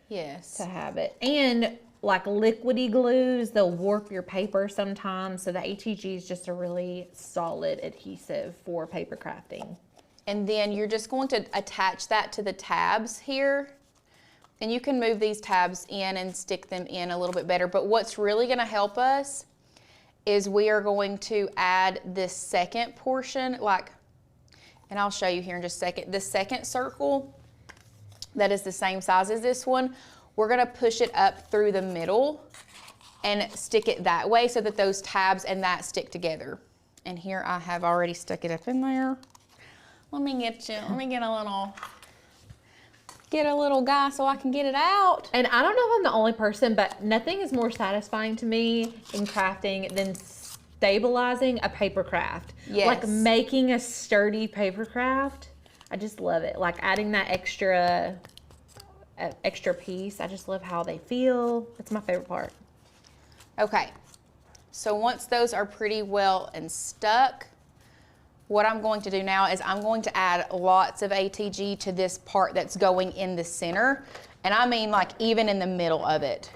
Yes. To have it. And like liquidy glues, they'll warp your paper sometimes. So the ATG is just a really solid adhesive for paper crafting. And then you're just going to attach that to the tabs here. And you can move these tabs in and stick them in a little bit better. But what's really going to help us is we are going to add this second portion, like, and I'll show you here in just a second. The second circle that is the same size as this one, we're going to push it up through the middle and stick it that way so that those tabs and that stick together. And here I have already stuck it up in there. Let me get a little guy so I can get it out. And I don't know if I'm the only person, but nothing is more satisfying to me in crafting than stabilizing a paper craft. Yes. Like making a sturdy paper craft. I just love it. Like adding that extra piece. I just love how they feel. It's my favorite part. Okay. So once those are pretty well and stuck, what I'm going to do now is I'm going to add lots of ATG to this part that's going in the center. And I mean like even in the middle of it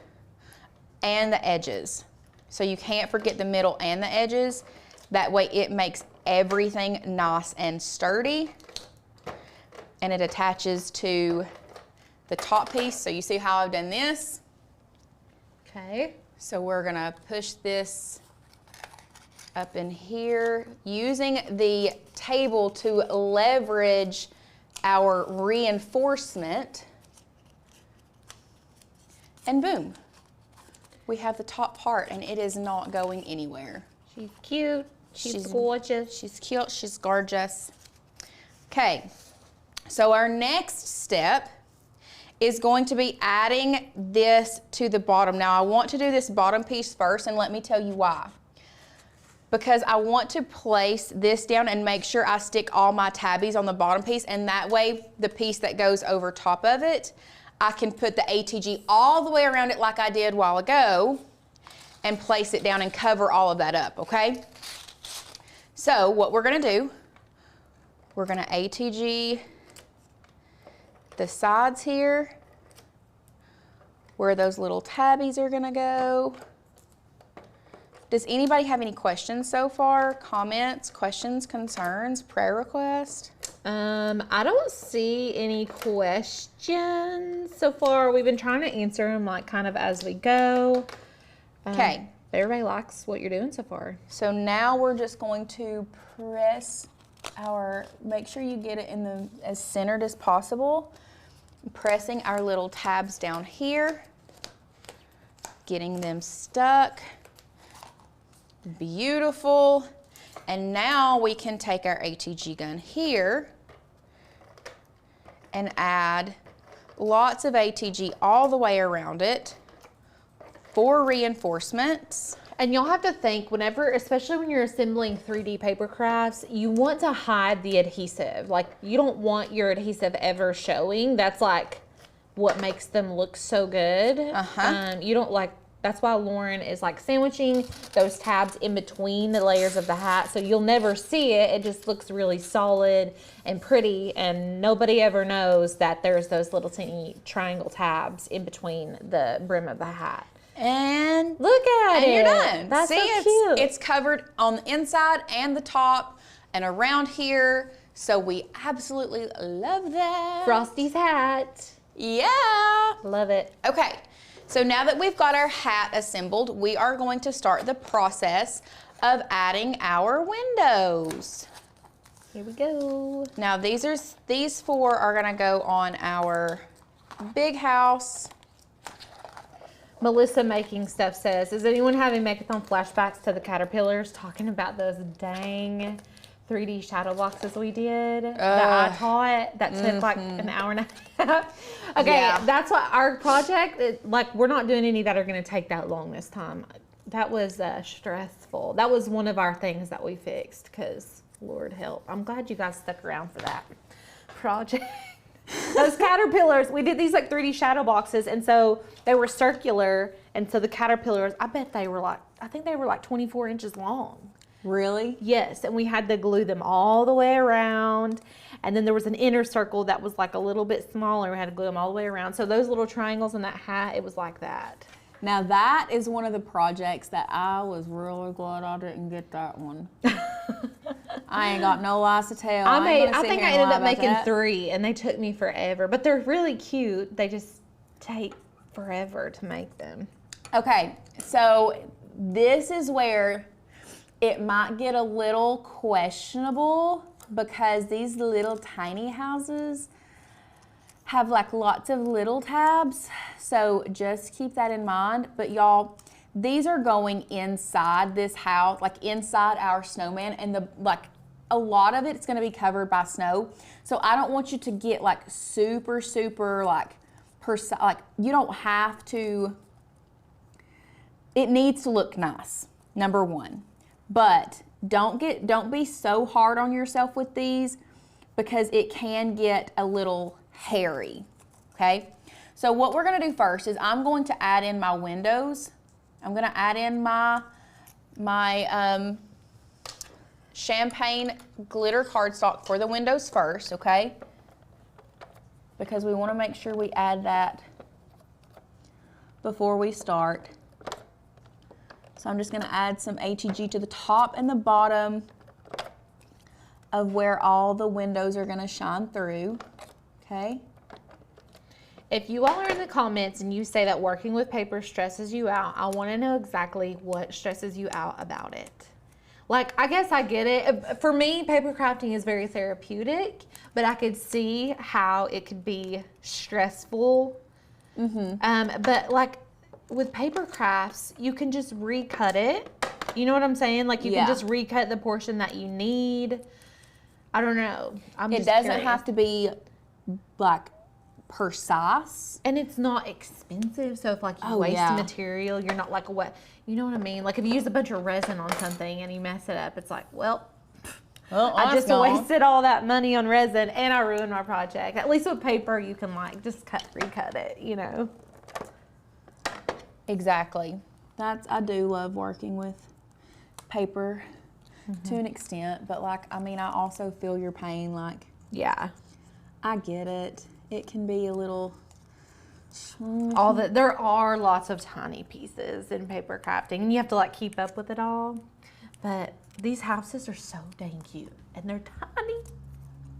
and the edges. So you can't forget the middle and the edges. That way it makes everything nice and sturdy. And it attaches to the top piece. So you see how I've done this? Okay. So we're gonna push this up in here using the table to leverage our reinforcement. And boom, we have the top part and it is not going anywhere. She's cute. She's gorgeous. She's cute, she's gorgeous. Okay, so our next step is going to be adding this to the bottom. Now I want to do this bottom piece first and let me tell you why. Because I want to place this down and make sure I stick all my tabbies on the bottom piece, and that way the piece that goes over top of it, I can put the ATG all the way around it like I did a while ago and place it down and cover all of that up, okay? So what we're gonna do, we're gonna ATG the sides here, where those little tabbies are gonna go. Does anybody have any questions so far? Comments, questions, concerns, prayer requests? I don't see any questions so far. We've been trying to answer them like kind of as we go. Okay, Everybody likes what you're doing so far. So now we're just going to press make sure you get it in the as centered as possible. Pressing our little tabs down here, getting them stuck. Beautiful. And now we can take our ATG gun here and add lots of ATG all the way around it for reinforcements. And you'll have to think whenever, especially when you're assembling 3D paper crafts, you want to hide the adhesive. Like, you don't want your adhesive ever showing. That's like what makes them look so good. You don't like, that's why Lauren is like sandwiching those tabs in between the layers of the hat. So you'll never see it. It just looks really solid and pretty. And nobody ever knows that there's those little teeny triangle tabs in between the brim of the hat. And look at it. And you're done. That's See, so cute. It's covered on the inside and the top and around here. So we absolutely love that. Frosty's hat. Yeah. Love it. Okay. So now that we've got our hat assembled, we are going to start the process of adding our windows. Here we go. Now these four are gonna go on our big house. Melissa Making Stuff says, is anyone having Megathon flashbacks to the caterpillars talking about those dang 3D shadow boxes we did that I taught that took like an hour and a half? Okay, that's what our project, like we're not doing any that are going to take that long this time. That was stressful. That was one of our things that we fixed because Lord help. I'm glad you guys stuck around for that project. Those caterpillars, we did these like 3D shadow boxes, and so they were circular, and so the caterpillars, I bet they were like, I think they were like 24 inches long. Really? Yes, and we had to glue them all the way around, and then there was an inner circle that was like a little bit smaller. We had to glue them all the way around. So those little triangles in that hat, it was like that. Now that is one of the projects that I was really glad I didn't get that one. I ain't got no lies to tell. I think I ended up making 3, and they took me forever, but they're really cute. They just take forever to make them. Okay, so this is where it might get a little questionable because these little tiny houses have like lots of little tabs. So just keep that in mind. But y'all, these are going inside this house, like inside our snowman, and a lot of it's gonna be covered by snow. So I don't want you to get like super like you don't have to, it needs to look nice, number one. But don't be so hard on yourself with these because it can get a little hairy, okay? So what we're gonna do first is I'm going to add in my windows. I'm gonna add in my champagne glitter cardstock for the windows first, okay? Because we wanna make sure we add that before we start. So I'm just gonna add some ATG to the top and the bottom of where all the windows are gonna shine through, okay? If you all are in the comments and you say that working with paper stresses you out, I wanna know exactly what stresses you out about it. Like, I guess I get it. For me, paper crafting is very therapeutic, but I could see how it could be stressful. But like with paper crafts, you can just recut it. You know what I'm saying? Like you can just recut the portion that you need. I don't know. It doesn't have to be like precise. And it's not expensive. So if like you waste material, you're not like what, you know what I mean? Like if you use a bunch of resin on something and you mess it up, it's like, well, I just wasted all that money on resin and I ruined my project. At least with paper, you can like just recut it, you know? Exactly. I do love working with paper to an extent, but like, I mean, I also feel your pain. Like, yeah, I get it. It can be a little. There are lots of tiny pieces in paper crafting, and you have to like keep up with it all. But these houses are so dang cute, and they're tiny.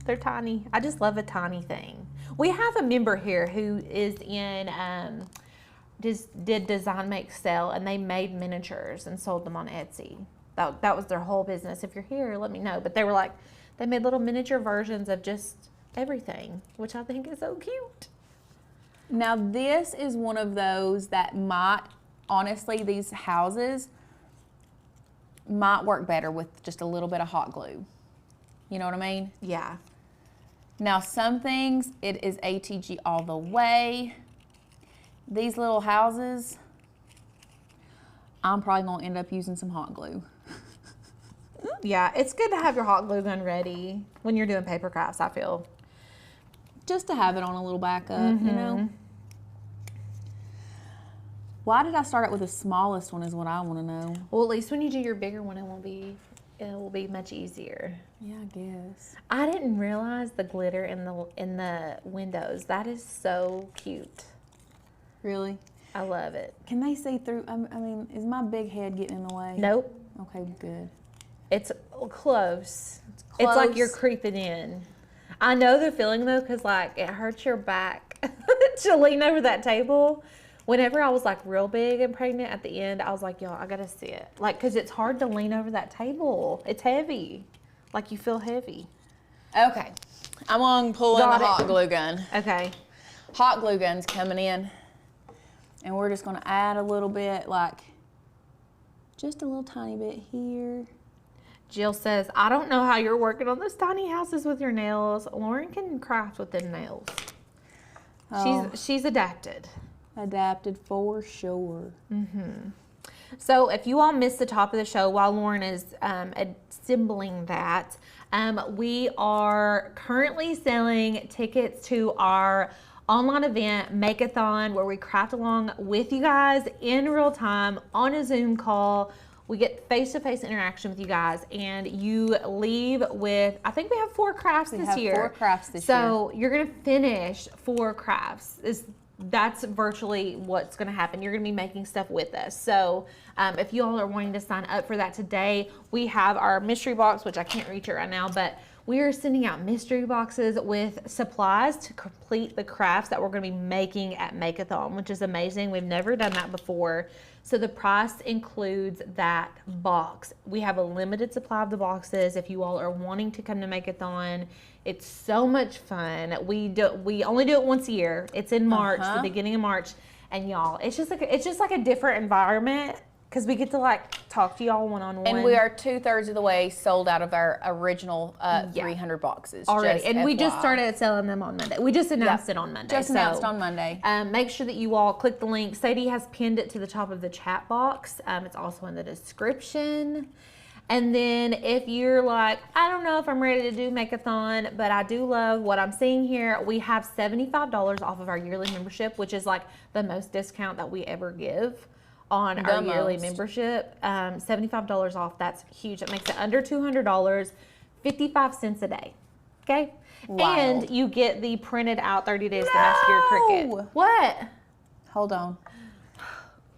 They're tiny. I just love a tiny thing. We have a member here who is in did design, make, sell, and they made miniatures and sold them on Etsy. That was their whole business. If you're here, let me know. But they were like, they made little miniature versions of just everything, which I think is so cute. Now this is one of those that might, honestly, these houses might work better with just a little bit of hot glue. You know what I mean? Yeah. Now some things, it is ATG all the way. These little houses, I'm probably gonna end up using some hot glue. Yeah, it's good to have your hot glue gun ready when you're doing paper crafts, I feel. Just to have it on a little backup, you know? Why did I start out with the smallest one is what I want to know. Well, at least when you do your bigger one, it will be much easier. Yeah, I guess. I didn't realize the glitter in the windows. That is so cute. Really? I love it. Can they see through? I mean, is my big head getting in the way? Nope. Okay, good. It's close. It's like you're creeping in. I know the feeling though, because like it hurts your back to lean over that table. Whenever I was like real big and pregnant at the end, I was like, y'all, I gotta sit. Like, because it's hard to lean over that table. It's heavy. Like you feel heavy. Okay. I'm on pulling the hot glue gun. Okay. Hot glue gun's coming in. And we're just gonna add a little bit, like just a little tiny bit here. Jill says, I don't know how you're working on those tiny houses with your nails. Lauren can craft with them nails. Oh. She's adapted. Adapted for sure. So if you all missed the top of the show while Lauren is assembling that, we are currently selling tickets to our online event, Megathon, where we craft along with you guys in real time on a Zoom call. We get face-to-face interaction with you guys, and you leave with, I think we have 4 crafts this year. 4 crafts this year. So you're gonna finish 4 crafts. That's virtually what's gonna happen. You're gonna be making stuff with us. So if you all are wanting to sign up for that today, we have our mystery box, which I can't reach it right now, but we are sending out mystery boxes with supplies to complete the crafts that we're gonna be making at Megathon, which is amazing. We've never done that before. So the price includes that box. We have a limited supply of the boxes. If you all are wanting to come to Megathon, it's so much fun. We only do it once a year. It's in March, the beginning of March, and y'all, it's just like a different environment because we get to like talk to y'all one-on-one. And we are 2/3 of the way sold out of our original 300 boxes already. And we just FYI. started selling them on Monday. We just announced it on Monday. Just announced on Monday. Make sure that you all click the link. Sadie has pinned it to the top of the chat box. It's also in the description. And then if you're like, I don't know if I'm ready to do Megathon, but I do love what I'm seeing here, we have $75 off of our yearly membership, which is like the most discount that we ever give on our yearly membership. $75 off, that's huge. It makes it under $200, 55 cents a day, okay? Wow. And you get the printed out 30 days to master your Cricut. What? Hold on.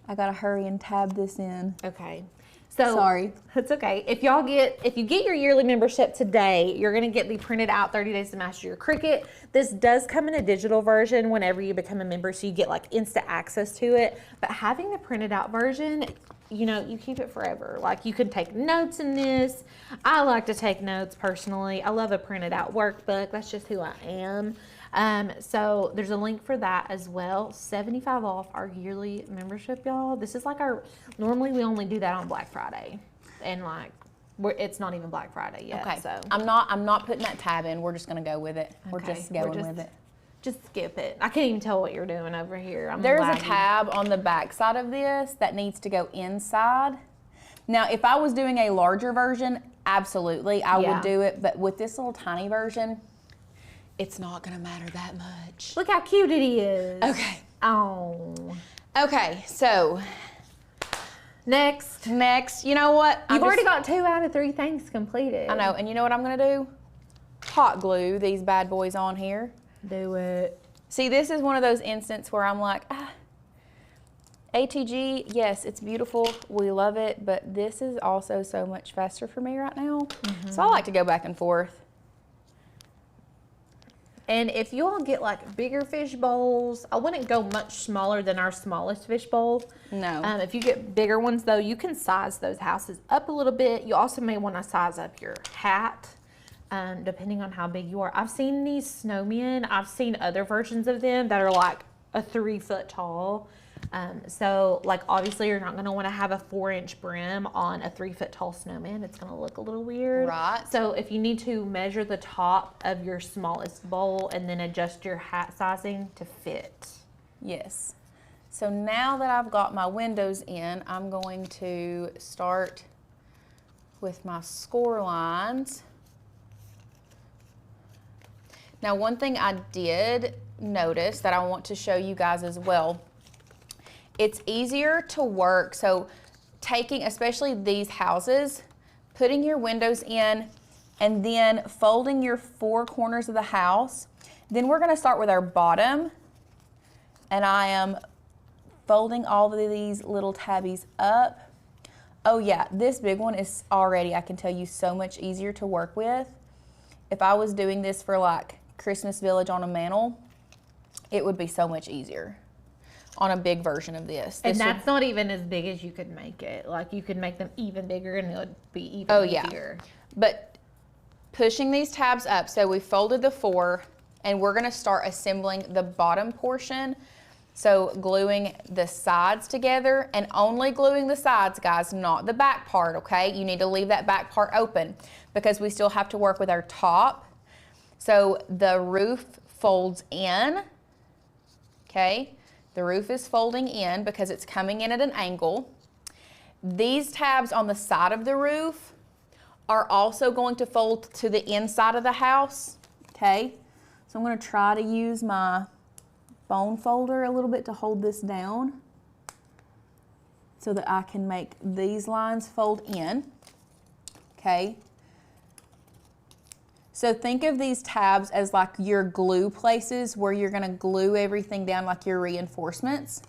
I gotta hurry and tab this in. Okay. So sorry. It's okay. If you get your yearly membership today, you're gonna get the printed out 30 days to master your Cricut. This does come in a digital version whenever you become a member, so you get like instant access to it. But having the printed out version, you know, you keep it forever. Like you can take notes in this. I like to take notes personally. I love a printed out workbook. That's just who I am. So there's a link for that as well. 75 off our yearly membership, y'all. This is like normally we only do that on Black Friday, and like it's not even Black Friday yet. Okay. So I'm not putting that tab in. We're just gonna go with it. We're just going with it. Just skip it. I can't even tell what you're doing over here. There's a tab on the back side of this that needs to go inside. Now, if I was doing a larger version, absolutely, I would do it. But with this little tiny version, it's not gonna matter that much. Look how cute it is. Okay. Oh. Okay, so next, you know what? You've already got 2 out of 3 things completed. I know, and you know what I'm gonna do? Hot glue these bad boys on here. Do it. See, this is one of those instances where I'm like, ATG, yes, it's beautiful, we love it, but this is also so much faster for me right now. So I like to go back and forth. And if you all get like bigger fish bowls, I wouldn't go much smaller than our smallest fish bowl. No. If you get bigger ones though, you can size those houses up a little bit. You also may want to size up your hat, depending on how big you are. I've seen these snowmen. I've seen other versions of them that are like a 3 foot tall. So like obviously you're not going to want to have a 4-inch brim on a 3 foot tall snowman. It's going to look a little weird. Right. So if you need to measure the top of your smallest bowl and then adjust your hat sizing to fit. Yes. So now that I've got my windows in, I'm going to start with my score lines. Now, one thing I did notice that I want to show you guys as well, it's easier to work. So taking, especially these houses, putting your windows in and then folding your 4 corners of the house. Then we're gonna start with our bottom, and I am folding all of these little tabbies up. Oh yeah, this big one is already, I can tell you, so much easier to work with. If I was doing this for like Christmas Village on a mantle, it would be so much easier on a big version of this. And that's not even as big as you could make it. Like you could make them even bigger and it would be even easier. Yeah. But pushing these tabs up, so we folded the 4 and we're gonna start assembling the bottom portion. So gluing the sides together, and only gluing the sides, guys, not the back part, okay? You need to leave that back part open because we still have to work with our top. So the roof folds in, okay? The roof is folding in because it's coming in at an angle. These tabs on the side of the roof are also going to fold to the inside of the house, okay? So I'm gonna try to use my bone folder a little bit to hold this down so that I can make these lines fold in, okay? So think of these tabs as like your glue places where you're gonna glue everything down, like your reinforcements.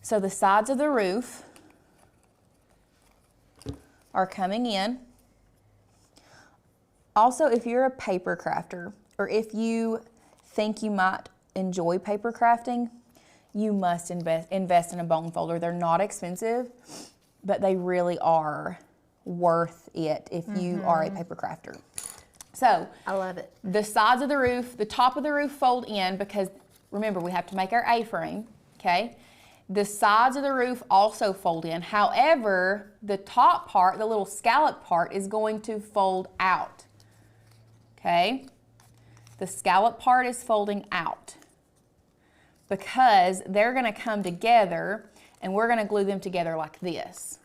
So the sides of the roof are coming in. Also, if you're a paper crafter, or if you think you might enjoy paper crafting, you must invest in a bone folder. They're not expensive, but they really are worth it if you are a paper crafter. So I love it. The sides of the roof, the top of the roof fold in because remember we have to make our A-frame, okay? The sides of the roof also fold in. However, the top part, the little scallop part, is going to fold out, okay? The scallop part is folding out because they're gonna come together and we're gonna glue them together like this,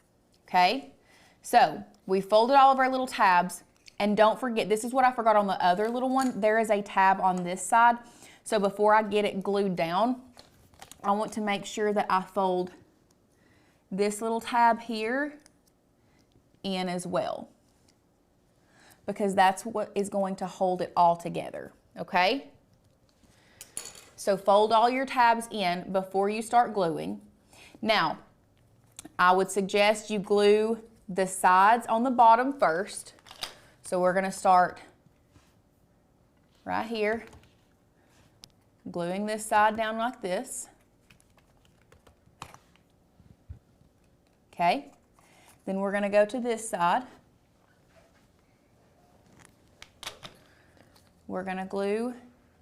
okay? So we folded all of our little tabs, and don't forget, this is what I forgot on the other little one. There is a tab on this side. So before I get it glued down, I want to make sure that I fold this little tab here in as well, because that's what is going to hold it all together, okay? So fold all your tabs in before you start gluing. Now, I would suggest you glue the sides on the bottom first. So we're gonna start right here, gluing this side down like this. Okay, then we're gonna go to this side. We're gonna glue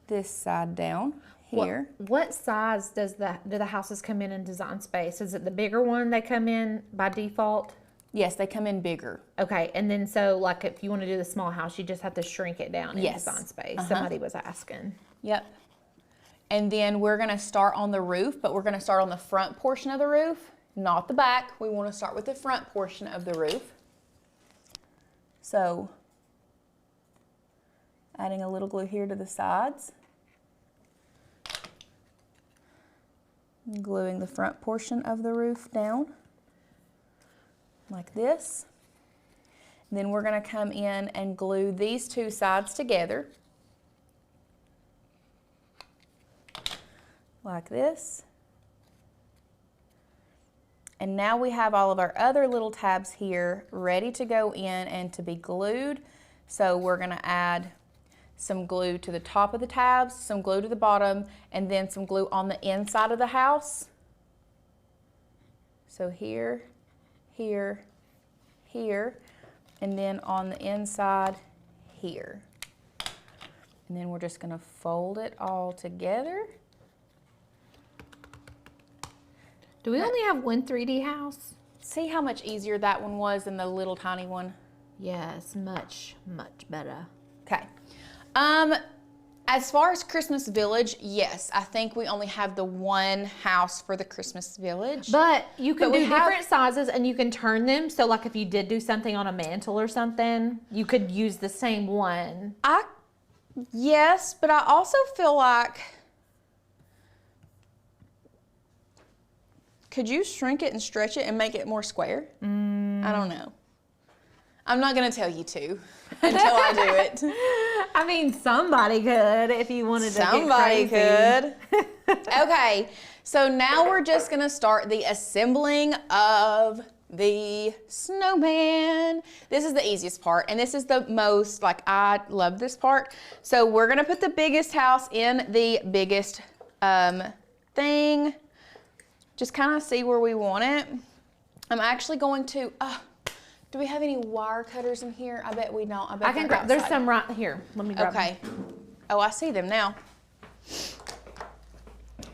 this side down here. What size do the houses come in Design Space? Is it the bigger one they come in by default? Yes, they come in bigger. Okay, and then so like if you want to do the small house, you just have to shrink it down in Design Space. Somebody was asking. Yep. And then we're gonna start on the roof, but we're gonna start on the front portion of the roof, not the back. We wanna start with the front portion of the roof. So, adding a little glue here to the sides. Gluing the front portion of the roof down. Like this. Then we're going to come in and glue these two sides together. Like this. And now we have all of our other little tabs here ready to go in and to be glued. So we're going to add some glue to the top of the tabs, some glue to the bottom, and then some glue on the inside of the house. So here, here, here, and then on the inside here. And then we're just gonna fold it all together. Do we only have one 3D house? See how much easier that one was than the little tiny one? Yes, much, much better. Okay. As far as Christmas Village, yes, I think we only have the one house for the Christmas Village. But you can do different sizes and you can turn them. So like if you did do something on a mantle or something, you could use the same one. Yes, but I also feel like, could you shrink it and stretch it and make it more square? I don't know. I'm not gonna tell you to until I do it. I mean, somebody could if you wanted to Somebody get crazy. could. Okay, so now we're just gonna start the assembling of the snowman. This is the easiest part, and this is the most, like, I love this part. So we're gonna put the biggest house in the biggest thing. Just kind of see where we want it. I'm actually going to, do we have any wire cutters in here? I bet we don't. I bet I can grab, there's some right here. Let me grab Okay. Oh, I see them now.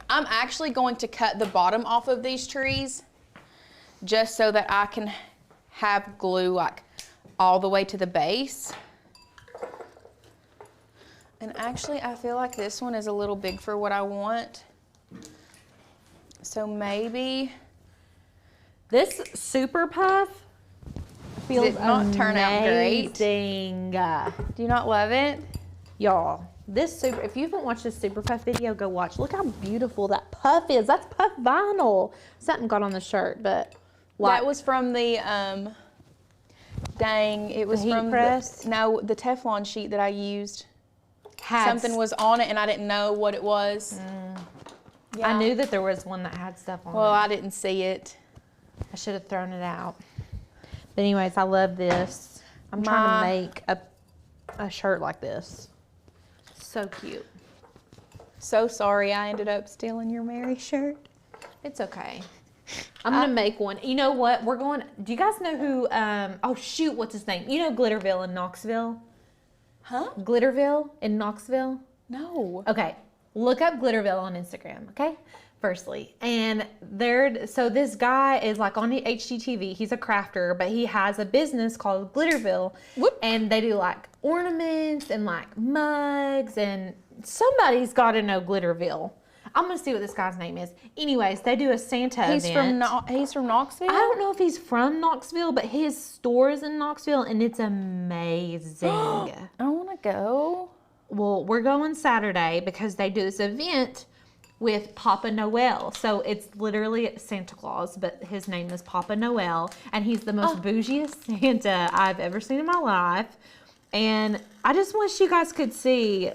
I'm actually going to cut the bottom off of these trees just so that I can have glue like all the way to the base. And actually, I feel like this one is a little big for what I want. So maybe this super puff feels did not turn out great. Amazing. Do you not love it? Y'all, this super, if you haven't watched this super puff video, go watch. Look how beautiful that puff is. That's puff vinyl. Something got on the shirt, but like, that was from the it was heat from press? the Teflon sheet that I used. had Something was on it and I didn't know what it was. Yeah. I knew that there was one that had stuff on Well, it. I didn't see it. I should have thrown it out. But anyways, I love this. I'm trying to make a shirt like this. So cute. So sorry I ended up stealing your Mary shirt. It's okay. I'm gonna make one. You know what? We're going. Do you guys know who? Oh shoot, what's his name? You know Glitterville in Knoxville? Huh? Glitterville in Knoxville? No. Okay, look up Glitterville on Instagram. Okay, firstly, and so this guy is like on the HGTV. He's a crafter, but he has a business called Glitterville, and they do like ornaments and like mugs, and somebody's got to know Glitterville. I'm gonna see what this guy's name is. Anyways, they do a Santa event. He's from Knoxville? I don't know if he's from Knoxville, but his store is in Knoxville and it's amazing. I want to go. Well, we're going Saturday because they do this event with Papa Noel. So it's literally Santa Claus, but his name is Papa Noel, and he's the most bougiest Santa I've ever seen in my life. And I just wish you guys could see.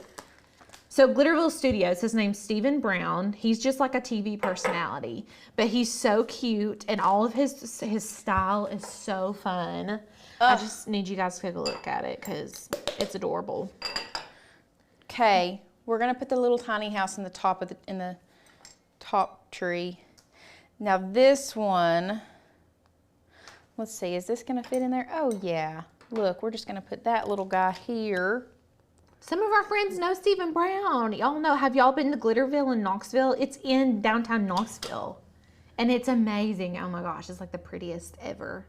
So Glitterville Studios, his name's Stephen Brown. He's just like a TV personality, but he's so cute, and all of his style is so fun. I just need you guys to take a look at it because it's adorable. Okay, we're gonna put the little tiny house in the top of the top tree. Now this one, let's see, is this gonna fit in there? Oh yeah. Look, we're just gonna put that little guy here. Some of our friends know Stephen Brown. Y'all know, have y'all been to Glitterville in Knoxville? It's in downtown Knoxville. And it's amazing. Oh my gosh, it's like the prettiest ever.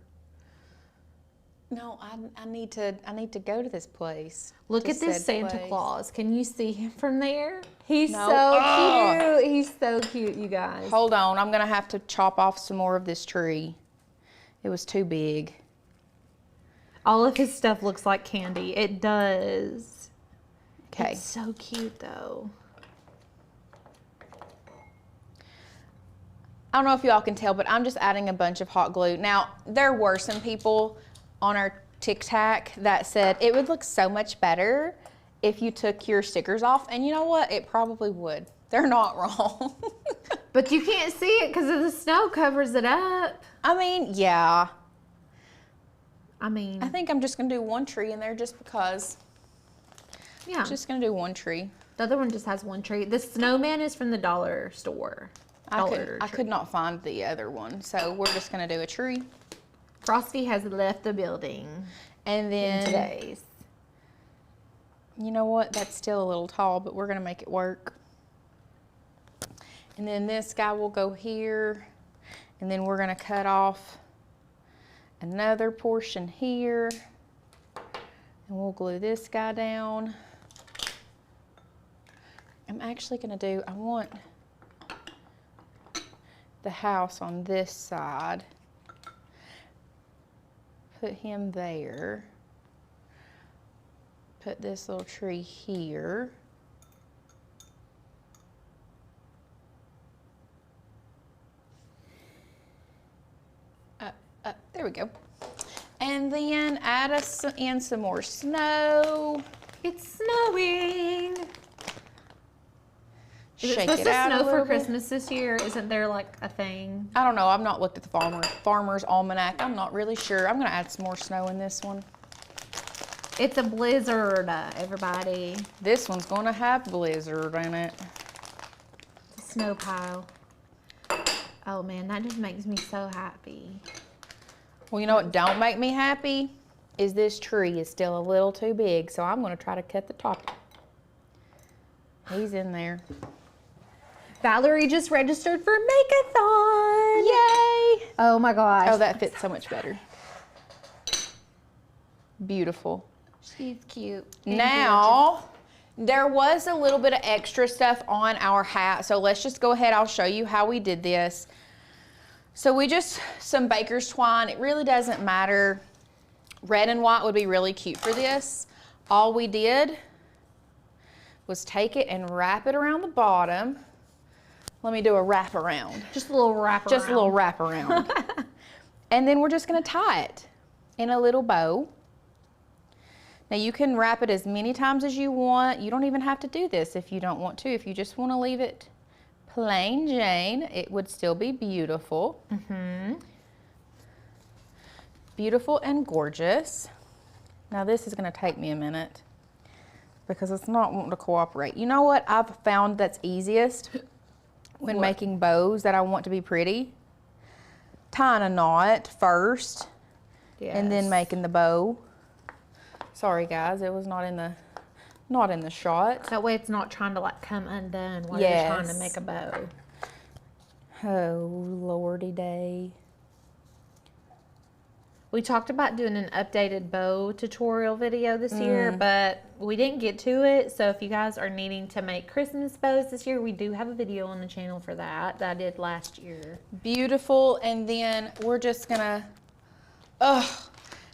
No, I need to go to this place. Look at this Santa Claus. Can you see him from there? He's No. so cute. He's so cute, you guys. Hold on, I'm gonna have to chop off some more of this tree. It was too big. All of his stuff looks like candy. It does. Okay. It's so cute though. I don't know if y'all can tell, but I'm just adding a bunch of hot glue. Now, there were some people on our TikTok that said it would look so much better if you took your stickers off, and you know what? It probably would. They're not wrong. But you can't see it because of the snow covers it up. I mean, yeah. I mean, I think I'm just gonna do one tree in there just because. Yeah. Just gonna do one tree. The other one just has one tree. The snowman is from the dollar store. I could not find the other one, so we're just gonna do a tree. Frosty has left the building. And then Today's. You know what? That's still a little tall, but we're gonna make it work. And then this guy will go here, and then we're gonna cut off another portion here, and we'll glue this guy down. I'm actually gonna do, I want the house on this side. Put him there. Put this little tree here. There we go. And then add us in some more snow. It's snowing. Is it Shake supposed it to out a snow for little bit. Christmas this year? Isn't there like a thing? I don't know. I've not looked at the Farmer's Almanac. I'm not really sure. I'm gonna add some more snow in this one. It's a blizzard, everybody. This one's gonna have blizzard in it. It's a snow pile. Oh man, that just makes me so happy. Well, you know what don't make me happy? Is this tree is still a little too big, so I'm gonna try to cut the top. He's in there. Valerie just registered for Megathon. Yay! Oh my gosh. Oh, that fits so much better. Beautiful. She's cute. Now, there was a little bit of extra stuff on our hat, so let's just go ahead. I'll show you how we did this. So we just, some baker's twine. It really doesn't matter. Red and white would be really cute for this. All we did was take it and wrap it around the bottom. Let me do a wrap around. Just a little wrap around. Just a little wrap around. And then we're just gonna tie it in a little bow. Now you can wrap it as many times as you want. You don't even have to do this if you don't want to. If you just wanna leave it plain Jane, it would still be beautiful. Mm-hmm. Beautiful and gorgeous. Now this is gonna take me a minute because it's not wanting to cooperate. You know what I've found that's easiest when making bows that I want to be pretty? Tying a knot first and then making the bow. Sorry guys, it was not in the shot. That way it's not trying to like come undone while you're trying to make a bow. Oh, lordy day. We talked about doing an updated bow tutorial video this year, but we didn't get to it. So if you guys are needing to make Christmas bows this year, we do have a video on the channel for that I did last year. Beautiful, and then we're just gonna,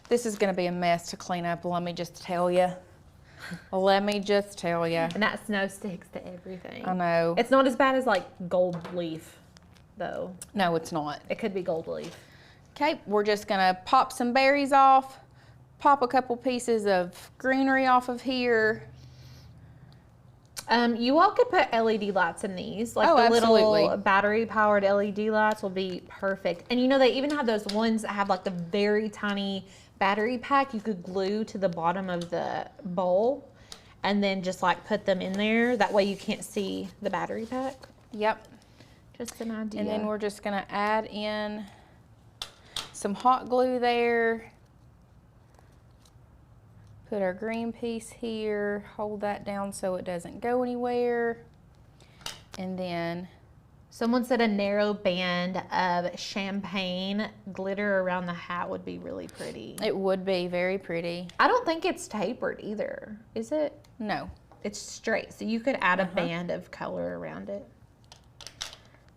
this is gonna be a mess to clean up, let me just tell you. Let me just tell you. And that snow sticks to everything. I know. It's not as bad as like gold leaf, though. No, it's not. It could be gold leaf. Okay, we're just gonna pop some berries off, pop a couple pieces of greenery off of here. You all could put LED lights in these. Like the little battery powered LED lights will be perfect. And you know, they even have those ones that have like the very tiny battery pack you could glue to the bottom of the bowl and then just like put them in there. That way you can't see the battery pack. Yep. Just an idea. And then we're just gonna add in some hot glue there. Put our green piece here, hold that down so it doesn't go anywhere. And then someone said a narrow band of champagne glitter around the hat would be really pretty. it would be very pretty. I don't think it's tapered either, is it? No. It's straight, so you could add a band of color around it.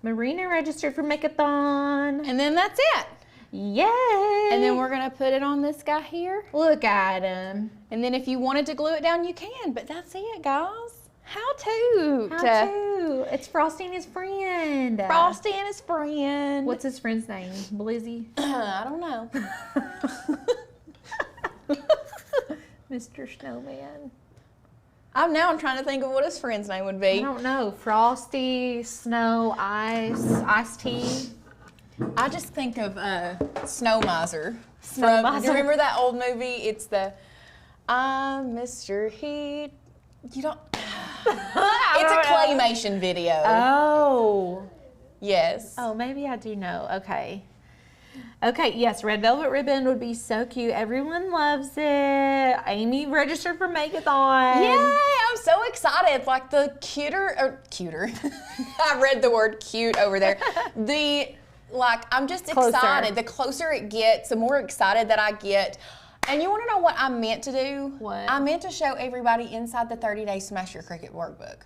Marina registered for Megathon. And then that's it. Yay! And then we're gonna put it on this guy here. Look at him. And then if you wanted to glue it down, you can, but that's it, guys. How to? It's Frosty and his friend. Frosty and his friend. What's his friend's name? Blizzy? I don't know. Mr. Snowman. I'm trying to think of what his friend's name would be. I don't know. Frosty, Snow, Ice, Iced Tea. I just think of Snow Miser. Snow Miser. Do you remember that old movie? It's the I'm Mr. Heat. You don't. It's a claymation video. Oh. Yes. Oh, maybe I do know. Okay. Okay, yes, red velvet ribbon would be so cute. Everyone loves it. Amy registered for Megathon. Yay, I'm so excited. Like the cuter. I read the word cute over there. I'm just Closer. excited. The closer it gets, the more excited that I get. And you want to know what I meant to do? What? I meant to show everybody inside the 30 Days to Master Your Cricut workbook.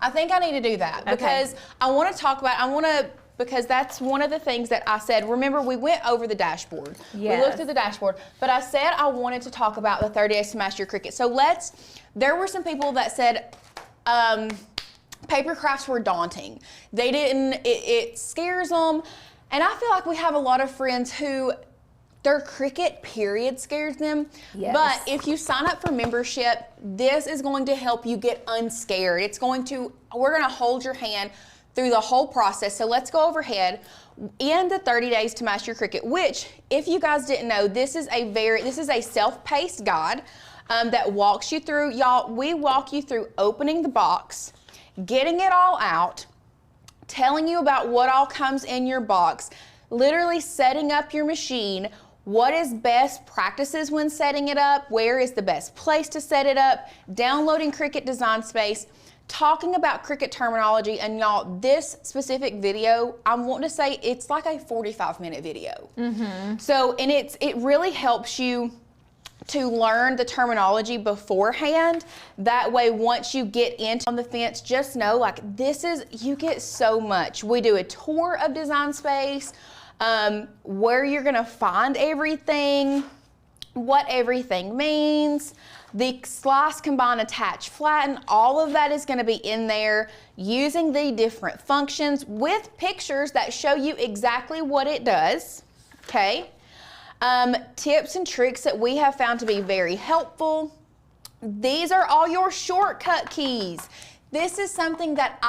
I think I need to do that because I want to talk about, because that's one of the things that I said. Remember, we went over the dashboard. Yes. We looked at the dashboard, but I said I wanted to talk about the 30 Days to Master Your Cricut. So there were some people that said paper crafts were daunting. They didn't, it scares them. And I feel like we have a lot of friends who their Cricut period scares them. Yes. But if you sign up for membership, this is going to help you get unscared. We're going to hold your hand through the whole process. So let's go overhead. In the 30 Days to Master Your Cricut, which, if you guys didn't know, this is a self-paced guide that walks you through, y'all, we walk you through opening the box, getting it all out, telling you about what all comes in your box, literally setting up your machine, what is best practices when setting it up, where is the best place to set it up, downloading Cricut Design Space, talking about Cricut terminology. And y'all, this specific video, I'm wanting to say it's like a 45-minute video. Mm-hmm. So, and it really helps you to learn the terminology beforehand. That way, once you get into on the fence, just know, like, you get so much. We do a tour of Design Space, where you're gonna find everything, what everything means, the slice, combine, attach, flatten, all of that is gonna be in there, using the different functions with pictures that show you exactly what it does, okay? Tips and tricks that we have found to be very helpful. These are all your shortcut keys. This is something that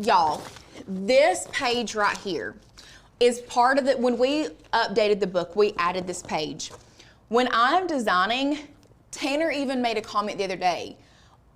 y'all, this page right here is part of it. When we updated the book, we added this page. When I'm designing, Tanner even made a comment the other day,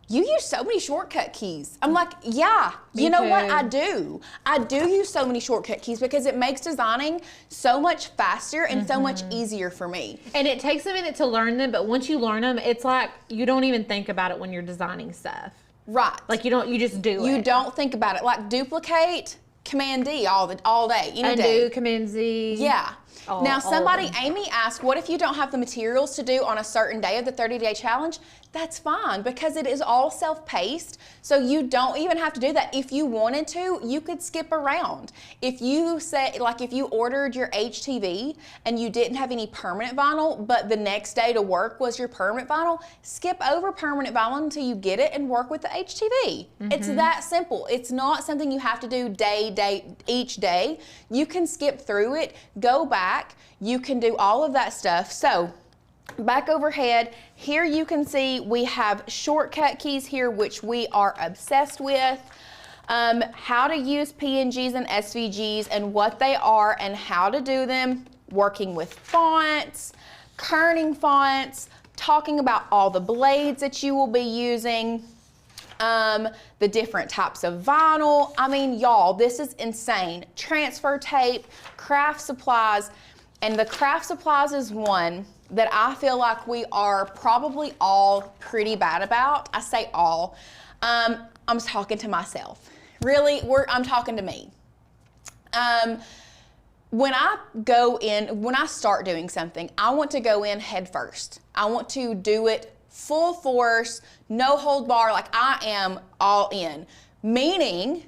you use so many shortcut keys. I'm like, yeah, you know what, I do. I do use so many shortcut keys because it makes designing so much faster and so much easier for me. And it takes a minute to learn them, but once you learn them, it's like you don't even think about it when you're designing stuff. Right. Like you just do it. You don't think about it. Like duplicate, Command D all day, any day. Undo, Command Z. Yeah. Now somebody, Amy asked, what if you don't have the materials to do on a certain day of the 30-day challenge? That's fine, because it is all self-paced, so you don't even have to do that. If you wanted to, you could skip around. If you if you ordered your HTV and you didn't have any permanent vinyl, but the next day to work was your permanent vinyl, skip over permanent vinyl until you get it and work with the HTV. It's that simple. It's not something you have to do each day. You can skip through it, go back, you can do all of that stuff. So, back overhead, here you can see we have shortcut keys here, which we are obsessed with. How to use PNGs and SVGs and what they are and how to do them, working with fonts, kerning fonts, talking about all the blades that you will be using, the different types of vinyl. I mean, y'all, this is insane. Transfer tape, craft supplies, and the craft supplies is one that I feel like we are probably all pretty bad about. I say all. I'm talking to myself. Really, I'm talking to me. When I start doing something, I want to go in head first. I want to do it full force, no hold bar, like I am all in. Meaning,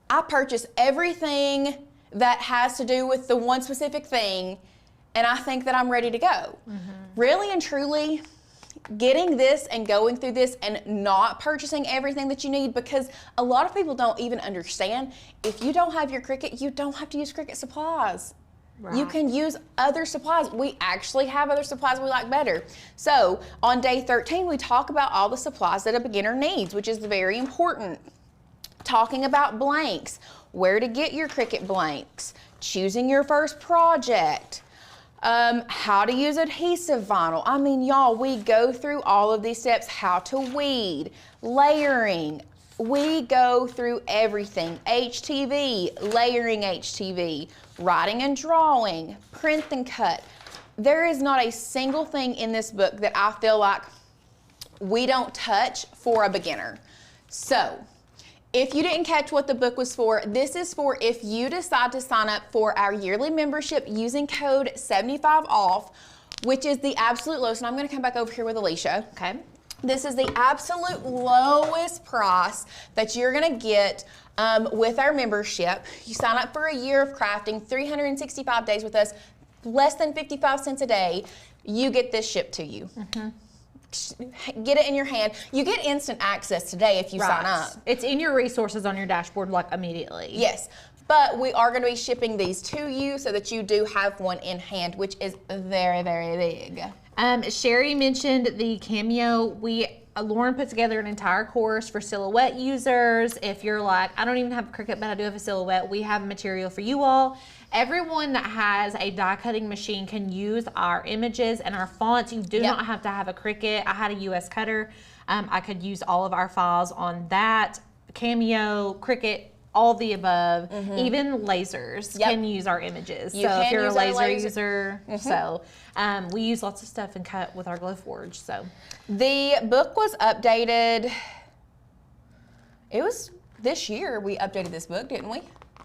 I purchase everything that has to do with the one specific thing, and I think that I'm ready to go. Really and truly, getting this and going through this and not purchasing everything that you need, because a lot of people don't even understand, if you don't have your Cricut, you don't have to use Cricut supplies. Right. You can use other supplies. We actually have other supplies we like better. So on day 13, we talk about all the supplies that a beginner needs, which is very important. Talking about blanks, where to get your Cricut blanks, choosing your first project, How to use adhesive vinyl. I mean, y'all, we go through all of these steps. How to weed, layering. We go through everything. HTV, layering HTV, writing and drawing, print and cut. There is not a single thing in this book that I feel like we don't touch for a beginner. So, if you didn't catch what the book was for, this is for if you decide to sign up for our yearly membership using code 75OFF, which is the absolute lowest. And I'm going to come back over here with Alicia. Okay. This is the absolute lowest price that you're going to get with our membership. You sign up for a year of crafting, 365 days with us, less than 55 cents a day. You get this shipped to you. Get it in your hand. You get instant access today if you sign up. It's in your resources on your dashboard like immediately. Yes, but we are going to be shipping these to you so that you do have one in hand, which is very, very big. Sherry mentioned the Cameo. Lauren put together an entire course for silhouette users. If you're like, I don't even have a Cricut, but I do have a silhouette, we have material for you all. Everyone that has a die cutting machine can use our images and our fonts. You do not have to have a Cricut. I had a US cutter. I could use all of our files on that. Cameo, Cricut, all the above. Even lasers can use our images. So if you're a laser user, we use lots of stuff and cut with our Glowforge. So the book was updated. It was this year we updated this book, didn't we?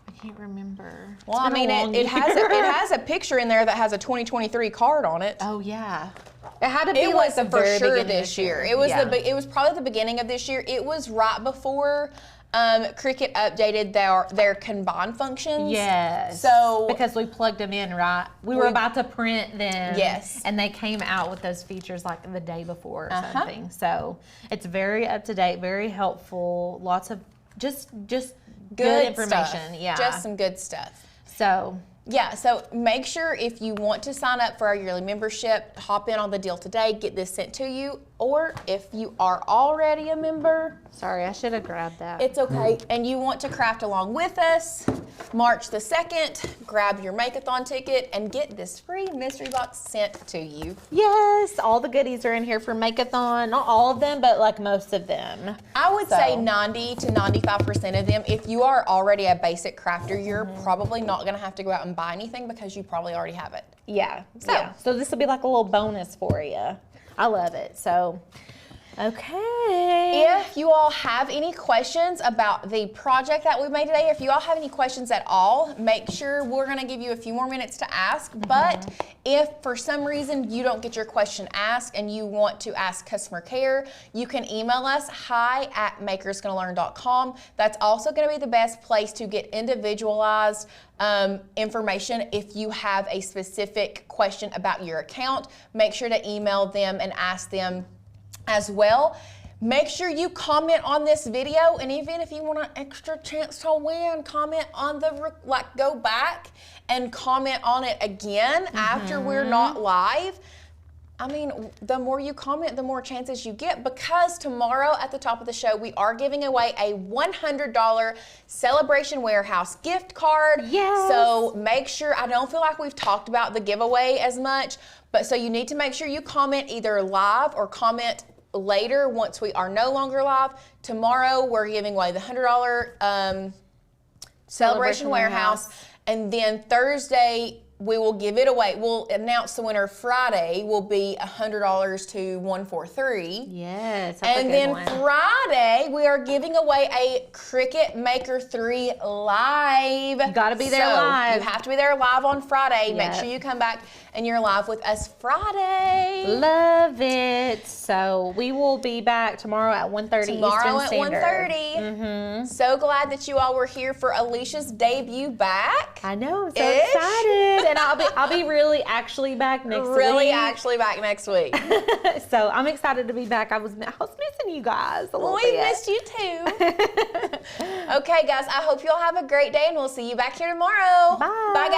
I can't remember. Well, I mean, it has a picture in there that has a 2023 card on it. Oh yeah. It had to be It like was the for very sure beginning this of year. It was it was probably the beginning of this year. It was right before Cricut updated their combine functions. Yes. So because we plugged them in, right? We were about to print them. Yes. And they came out with those features like the day before or something. So it's very up to date, very helpful. Lots of just good information. Stuff. Yeah. Just some good stuff. So yeah, so make sure if you want to sign up for our yearly membership, hop in on the deal today, get this sent to you. Or if you are already a member, sorry, I should have grabbed that. it's okay, and you want to craft along with us, March the 2nd, grab your Megathon ticket and get this free mystery box sent to you. Yes, all the goodies are in here for Megathon. Not all of them, but like most of them. I would say 90 to 95% of them. If you are already a basic crafter, you're probably not going to have to go out and buy anything because you probably already have it. Yeah. So this will be like a little bonus for you. I love it. So, okay. If you all have any questions about the project that we made today, if you all have any questions at all, make sure we're going to give you a few more minutes to ask. But if for some reason you don't get your question asked and you want to ask customer care, you can email us hi@makersgonnalearn.com. That's also going to be the best place to get individualized information. If you have a specific question about your account, make sure to email them and ask them as well. Make sure you comment on this video, and even if you want an extra chance to win, comment on the, go back and comment on it again after we're not live. I mean, the more you comment, the more chances you get, because tomorrow at the top of the show, we are giving away a $100 Celebration Warehouse gift card. Yes. So make sure, I don't feel like we've talked about the giveaway as much, but so you need to make sure you comment either live or comment later once we are no longer live. Tomorrow, we're giving away the $100 Celebration Warehouse, and then Thursday, we will give it away. We'll announce the winner Friday. Will be $100 to 143. Yes. That's And a good then one. Friday, we are giving away a Cricut Maker 3 live. You gotta be there live. You have to be there live on Friday. Make Yep. sure you come back and you're live with us Friday. Love it. So we will be back tomorrow at 1:30 Tomorrow Eastern at Standard. 1:30. So glad that you all were here for Alicia's debut back. I know, I'm so Ish. excited. And I'll be really actually back next week. Really actually back next week. So I'm excited to be back. I was missing you guys a little We bit. missed you too. Okay, guys, I hope you all have a great day, and we'll see you back here tomorrow. Bye. Bye, guys.